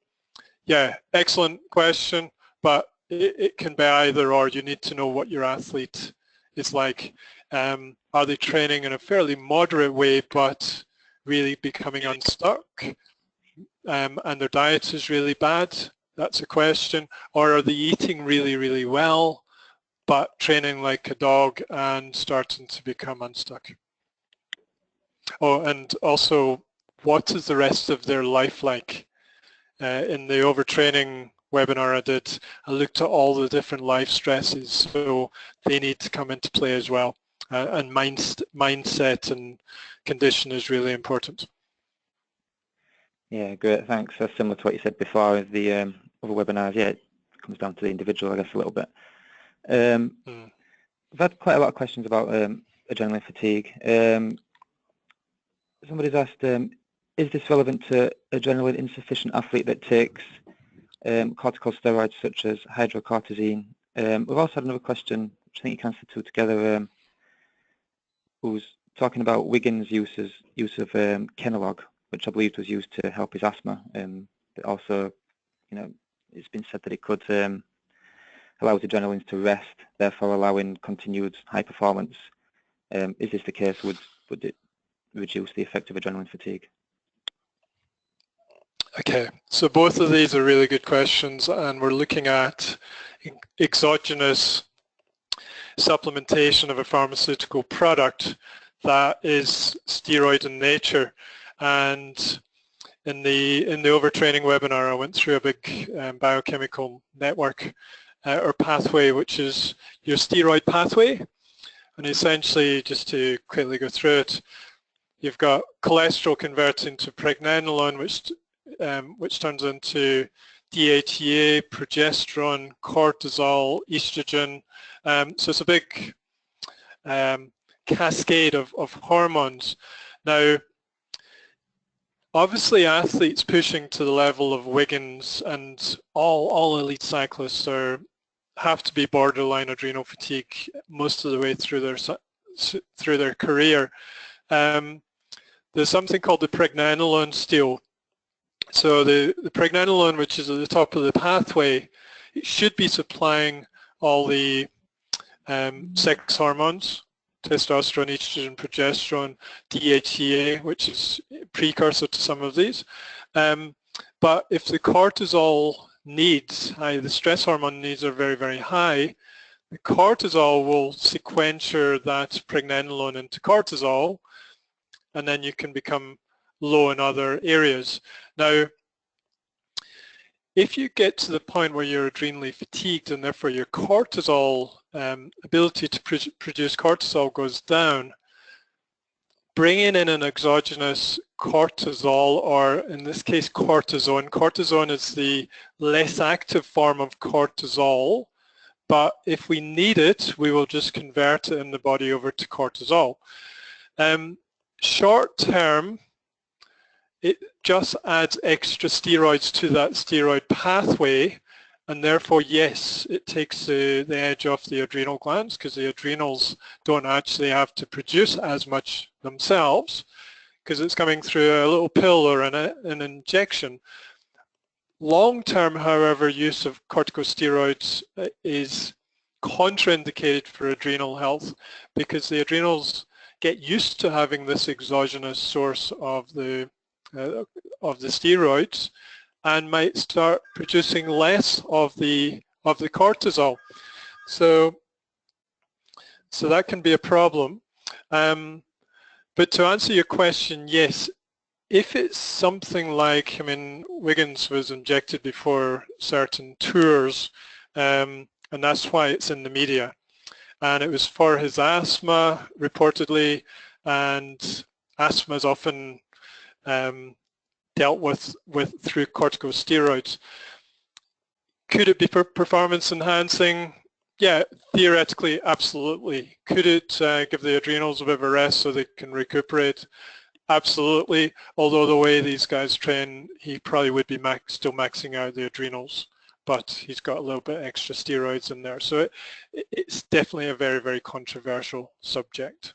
yeah, excellent question, but it can be either or. You need to know what your athlete is like. Are they training in a fairly moderate way but really becoming unstuck? And their diet is really bad? That's a question. Or are they eating really, really well but training like a dog and starting to become unstuck? Oh, and also, what is the rest of their life like? In the overtraining webinar I did, I looked at all the different life stresses, so they need to come into play as well. And mindset and condition is really important. Yeah, great, thanks. That's similar to what you said before with the other webinars. Yeah, it comes down to the individual, I guess, a little bit. I've had quite a lot of questions about adrenaline fatigue. Somebody's asked, is this relevant to adrenaline insufficient athlete that takes corticosteroids such as hydrocortisone? We've also had another question, which I think you can answer two together, who's talking about Wiggins' use of Kenalog, which I believe was used to help his asthma. But also, you know, it's been said that it could allow his adrenalines to rest, therefore allowing continued high performance. Is this the case? Would it reduce the effect of adrenaline fatigue? Okay, so both of these are really good questions, and we're looking at exogenous supplementation of a pharmaceutical product that is steroid in nature. And in the overtraining webinar, I went through a big biochemical network or pathway, which is your steroid pathway. And essentially, just to quickly go through it, you've got cholesterol converting to pregnenolone, which turns into DHEA, progesterone, cortisol, estrogen. So it's a big cascade of hormones. Now, obviously athletes pushing to the level of Wiggins and all elite cyclists have to be borderline adrenal fatigue most of the way through their career. There's something called the pregnenolone steal. So the pregnenolone, which is at the top of the pathway, it should be supplying all the sex hormones, testosterone, estrogen, progesterone, DHEA, which is a precursor to some of these. But if the cortisol needs, the stress hormone needs are very, very high, the cortisol will sequencer that pregnenolone into cortisol, and then you can become low in other areas. Now, if you get to the point where you're adrenally fatigued and therefore your cortisol ability to produce cortisol goes down, bringing in an exogenous cortisol, or in this case cortisone. Cortisone is the less active form of cortisol, but if we need it, we will just convert it in the body over to cortisol. Short term, it just adds extra steroids to that steroid pathway, and therefore, yes, it takes the edge off the adrenal glands, because the adrenals don't actually have to produce as much themselves, because it's coming through a little pill or an injection. Long-term, however, use of corticosteroids is contraindicated for adrenal health, because the adrenals get used to having this exogenous source of the steroids and might start producing less of the of the cortisol. So that can be a problem. But to answer your question, yes, if it's something like, I mean, Wiggins was injected before certain tours, and that's why it's in the media. And it was for his asthma, reportedly, and asthma is often dealt with through corticosteroids. Could it be performance enhancing? Yeah, theoretically, absolutely. Could it give the adrenals a bit of a rest so they can recuperate? Absolutely. Although the way these guys train, he probably would be still maxing out the adrenals, but he's got a little bit extra steroids in there. So it's definitely a very, very controversial subject.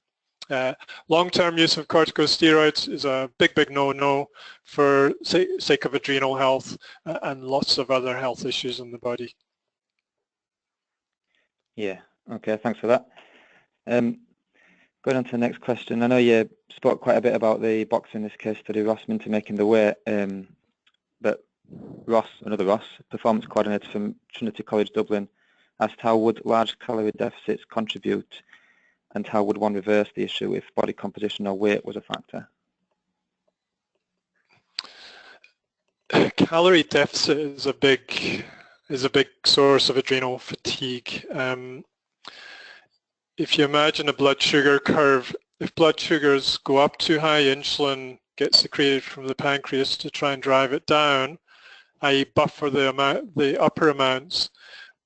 Long-term use of corticosteroids is a big, big no-no for sake of adrenal health and lots of other health issues in the body. Yeah, okay, thanks for that. Going on to the next question, I know you spoke quite a bit about the boxer in this case study, Ross Minter making the weight, but Ross, another Ross, performance coordinator from Trinity College Dublin, asked how would large calorie deficits contribute and how would one reverse the issue if body composition or weight was a factor? Calorie deficit is a big source of adrenal fatigue. If you imagine a blood sugar curve, if blood sugars go up too high, insulin gets secreted from the pancreas to try and drive it down, i.e. buffer the upper amounts.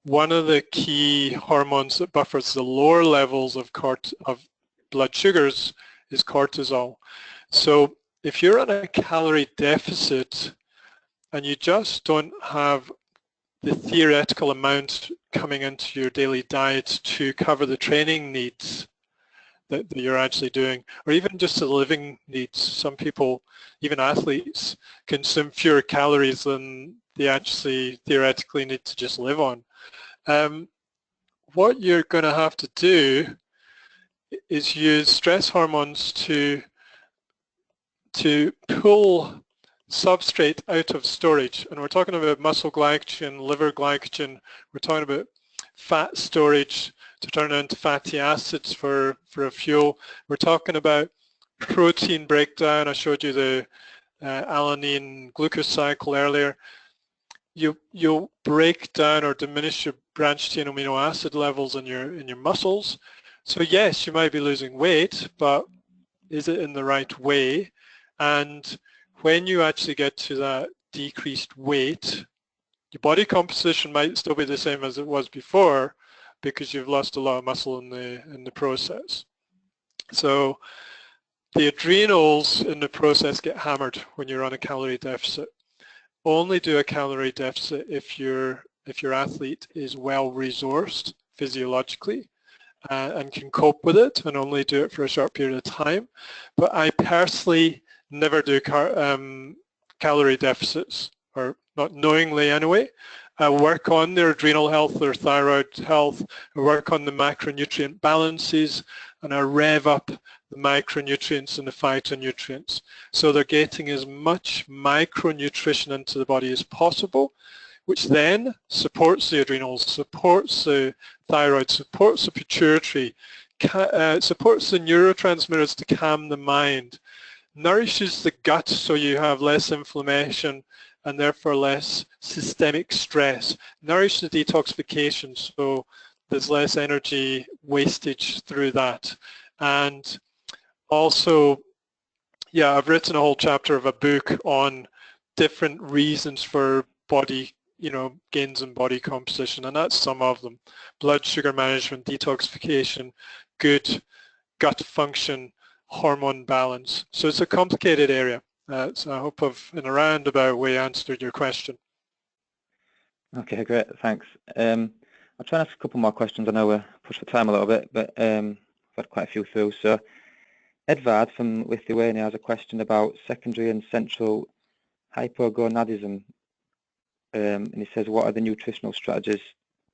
One of the key hormones that buffers the lower levels of blood sugars is cortisol. So if you're on a calorie deficit and you just don't have the theoretical amount coming into your daily diet to cover the training needs that you're actually doing, or even just the living needs. Some people, even athletes, consume fewer calories than they actually theoretically need to just live on. What you're going to have to do is use stress hormones to pull substrate out of storage, and we're talking about muscle glycogen, liver glycogen, we're talking about fat storage to turn into fatty acids for a fuel. We're talking about protein breakdown. I showed you the alanine glucose cycle earlier. You'll break down or diminish your branched chain amino acid levels in your muscles. So yes, you might be losing weight, but is it in the right way? And when you actually get to that decreased weight, your body composition might still be the same as it was before because you've lost a lot of muscle in the process. So the adrenals in the process get hammered when you're on a calorie deficit. Only do a calorie deficit if your athlete is well resourced physiologically and can cope with it, and only do it for a short period of time. But I personally never do calorie deficits, or not knowingly anyway. I work on their adrenal health, their thyroid health, I work on the macronutrient balances, and I rev up the micronutrients and the phytonutrients. So they're getting as much micronutrition into the body as possible, which then supports the adrenals, supports the thyroid, supports the pituitary, supports the neurotransmitters to calm the mind, nourishes the gut so you have less inflammation and therefore less systemic stress, nourish the detoxification so there's less energy wastage through that. And also, yeah, I've written a whole chapter of a book on different reasons for body, gains in body composition, and that's some of them. Blood sugar management, detoxification, good gut function, hormone balance. So it's a complicated area. So I hope I've, in a roundabout way, answered your question. Okay, great, thanks. I'll try and ask a couple more questions. I know we're pushed for time a little bit, but I've had quite a few through. So Edvard from Lithuania has a question about secondary and central hypogonadism. And he says, what are the nutrition strategies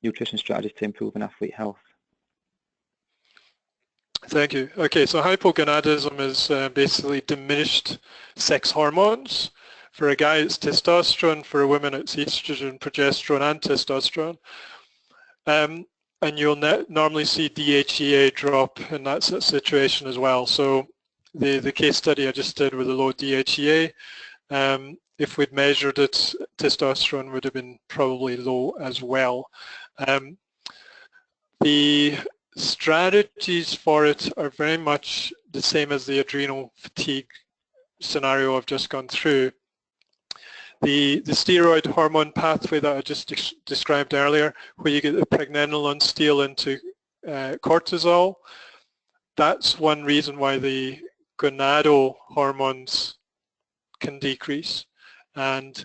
to improve an athlete health? Thank you. Okay, so hypogonadism is basically diminished sex hormones. For a guy, it's testosterone. For a woman, it's estrogen, progesterone, and testosterone. And you'll normally see DHEA drop in that situation as well. So the case study I just did with the low DHEA, if we'd measured it, testosterone would have been probably low as well. The strategies for it are very much the same as the adrenal fatigue scenario I've just gone through. The steroid hormone pathway that I just described earlier, where you get the pregnenolone steal into cortisol, that's one reason why the gonadal hormones can decrease. And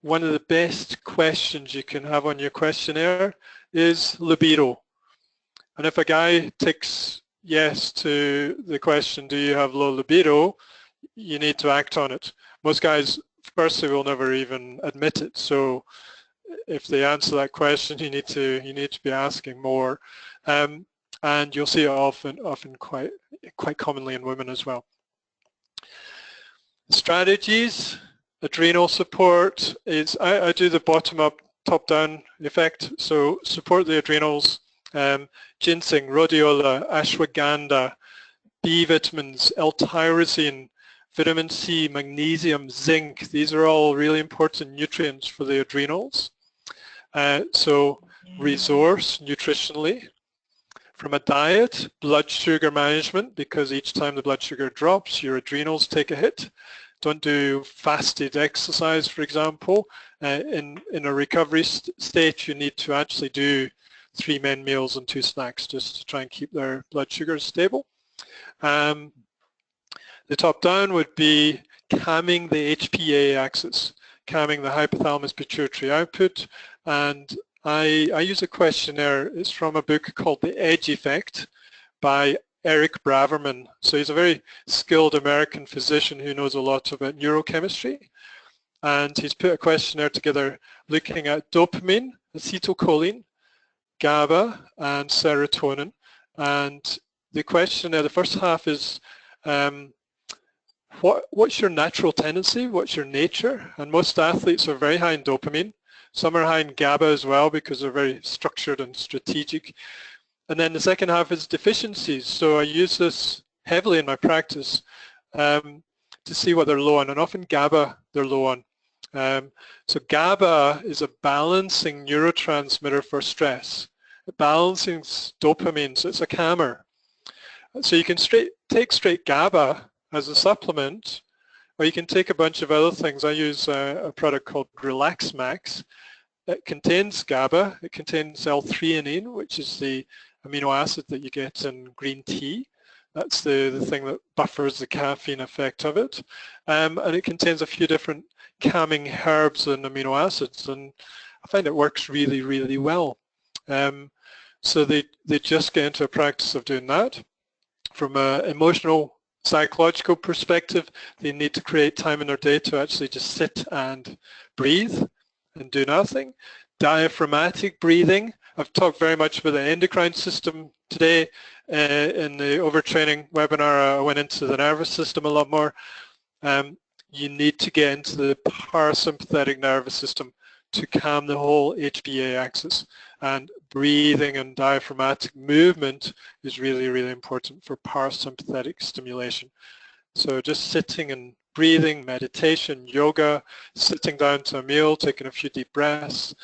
one of the best questions you can have on your questionnaire is libido. And if a guy ticks yes to the question, do you have low libido, you need to act on it. Most guys, firstly, will never even admit it. So if they answer that question, you need to be asking more. And you'll see it often quite commonly in women as well. Strategies, adrenal support is, I do the bottom-up, top-down effect. So support the adrenals, ginseng, rhodiola, ashwagandha, B vitamins, L-tyrosine, vitamin C, magnesium, zinc. These are all really important nutrients for the adrenals. So resource nutritionally. From a diet, blood sugar management, because each time the blood sugar drops, your adrenals take a hit. Don't do fasted exercise, for example. In a recovery state, you need to actually do 3 main meals and 2 snacks just to try and keep their blood sugars stable. The top down would be calming the HPA axis, calming the hypothalamus pituitary output, and I use a questionnaire. It's from a book called The Edge Effect by Eric Braverman. So he's a very skilled American physician who knows a lot about neurochemistry, and he's put a questionnaire together looking at dopamine, acetylcholine, GABA, and serotonin. And the questionnaire, the first half is what's your natural tendency? What's your nature? And most athletes are very high in dopamine. Some are high in GABA as well because they're very structured and strategic. And then the second half is deficiencies. So I use this heavily in my practice to see what they're low on. And often GABA they're low on. So GABA is a balancing neurotransmitter for stress. It balances dopamine, so it's a calmer. So you can take straight GABA as a supplement, or you can take a bunch of other things. I use a product called Relax Max. It contains GABA, it contains L-theanine, which is the amino acid that you get in green tea. That's the thing that buffers the caffeine effect of it. And it contains a few different calming herbs and amino acids, and I find it works really, really well. So they just get into a practice of doing that. From an emotional, psychological perspective, they need to create time in their day to actually just sit and breathe and do nothing. Diaphragmatic breathing. I've talked very much about the endocrine system today. In the overtraining webinar, I went into the nervous system a lot more. You need to get into the parasympathetic nervous system to calm the whole HPA axis. And breathing and diaphragmatic movement is really, really important for parasympathetic stimulation. So just sitting and breathing, meditation, yoga, sitting down to a meal, taking a few deep breaths,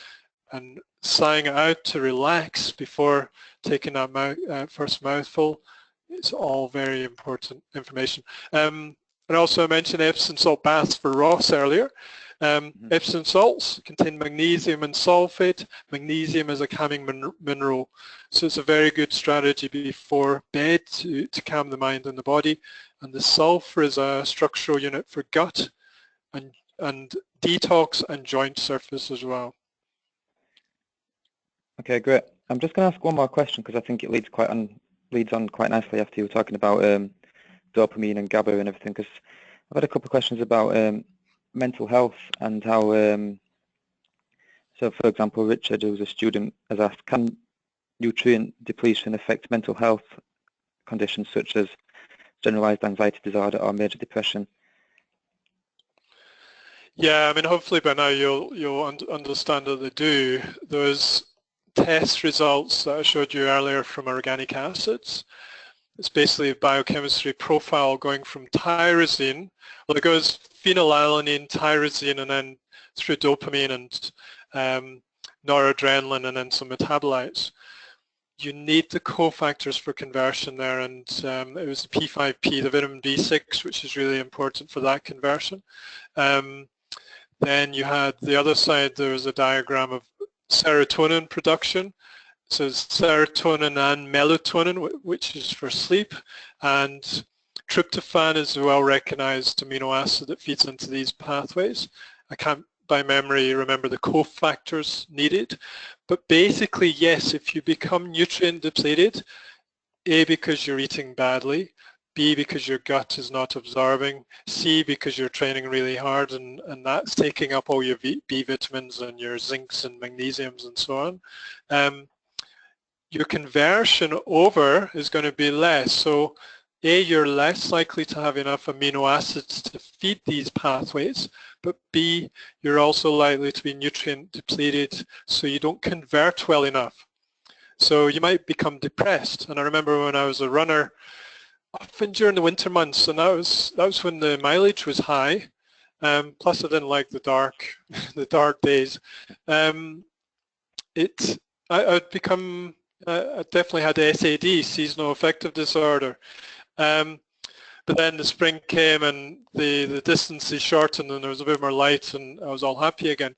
and sighing it out to relax before taking that first mouthful. It's all very important information. And also I mentioned Epsom salt baths for Ross earlier. Epsom salts contain magnesium and sulfate. Magnesium is a calming mineral, so it's a very good strategy before bed to calm the mind and the body. And the sulfur is a structural unit for gut and detox and joint surface as well. Okay, great. I'm just going to ask one more question because I think it leads on quite nicely after you were talking about dopamine and GABA and everything. Because I've had a couple of questions about mental health and how, so for example, Richard, who's a student, has asked, can nutrient depletion affect mental health conditions such as generalized anxiety disorder or major depression? Yeah, I mean, hopefully by now you'll understand that they do. There's test results that I showed you earlier from organic acids. It's basically a biochemistry profile going from tyrosine, well, it goes phenylalanine, tyrosine, and then through dopamine and noradrenaline, and then some metabolites. You need the cofactors for conversion there, and it was the P5P, the vitamin B6, which is really important for that conversion. Then you had the other side, there was a diagram of serotonin production. So serotonin and melatonin, which is for sleep, and tryptophan is a well-recognized amino acid that feeds into these pathways. I can't by memory remember the cofactors needed, but basically yes, if you become nutrient depleted, A, because you're eating badly, B, because your gut is not absorbing, C, because you're training really hard and that's taking up all your B vitamins and your zincs and magnesiums and so on, your conversion over is going to be less. So A, you're less likely to have enough amino acids to feed these pathways, but B, you're also likely to be nutrient depleted, so you don't convert well enough. So you might become depressed. And I remember when I was a runner, often during the winter months, and that was when the mileage was high. Plus I didn't like the dark days. I'd become, I definitely had SAD, seasonal affective disorder. But then the spring came and the distances shortened and there was a bit more light and I was all happy again.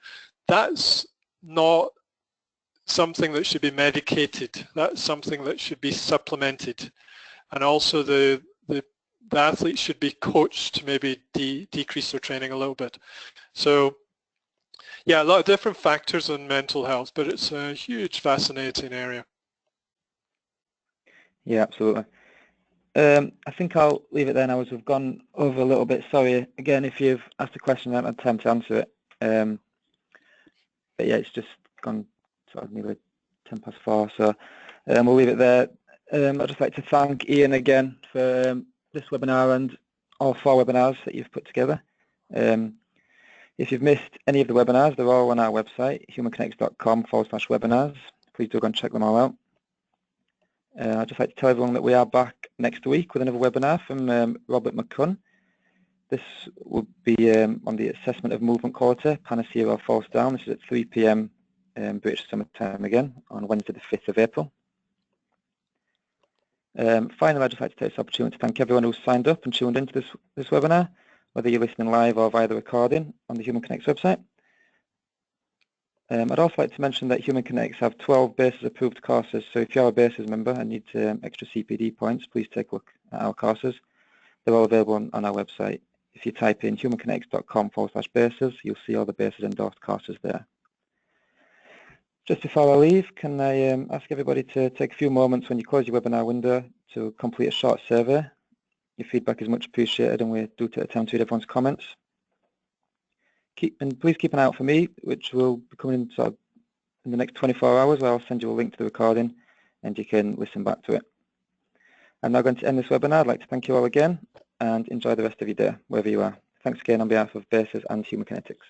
That's not something that should be medicated. That's something that should be supplemented. And also the athletes should be coached to maybe decrease their training a little bit. So yeah, a lot of different factors in mental health, but it's a huge, fascinating area. Yeah, absolutely. I think I'll leave it there now as we've gone over a little bit. Sorry, again, if you've asked a question, I haven't had time to answer it. But yeah, it's just gone sort of nearly 4:10, so we'll leave it there. I'd just like to thank Ian again for this webinar and all 4 webinars that you've put together. If you've missed any of the webinars, they're all on our website, humankinetics.com/webinars. Please do go and check them all out. I'd just like to tell everyone that we are back next week with another webinar from Robert McCunn. This will be on the assessment of movement quality, panacea or false down. This is at 3 p.m. British Summer Time again on Wednesday the 5th of April. Finally, I'd just like to take this opportunity to thank everyone who's signed up and tuned into this webinar, whether you're listening live or via the recording on the Human Kinetics website. I'd also like to mention that Human Kinetics have 12 BASES approved courses, so if you're a BASES member and need extra CPD points, please take a look at our courses. They're all available on our website. If you type in humankinetics.com/BASES, you'll see all the BASES endorsed courses there. Just before I leave, can I ask everybody to take a few moments when you close your webinar window to complete a short survey. Your feedback is much appreciated and we do take the time to read everyone's comments. Please keep an eye out for me, which will be coming in the next 24 hours, where I'll send you a link to the recording and you can listen back to it. I'm now going to end this webinar. I'd like to thank you all again and enjoy the rest of your day, wherever you are. Thanks again on behalf of BASES and Human Kinetics.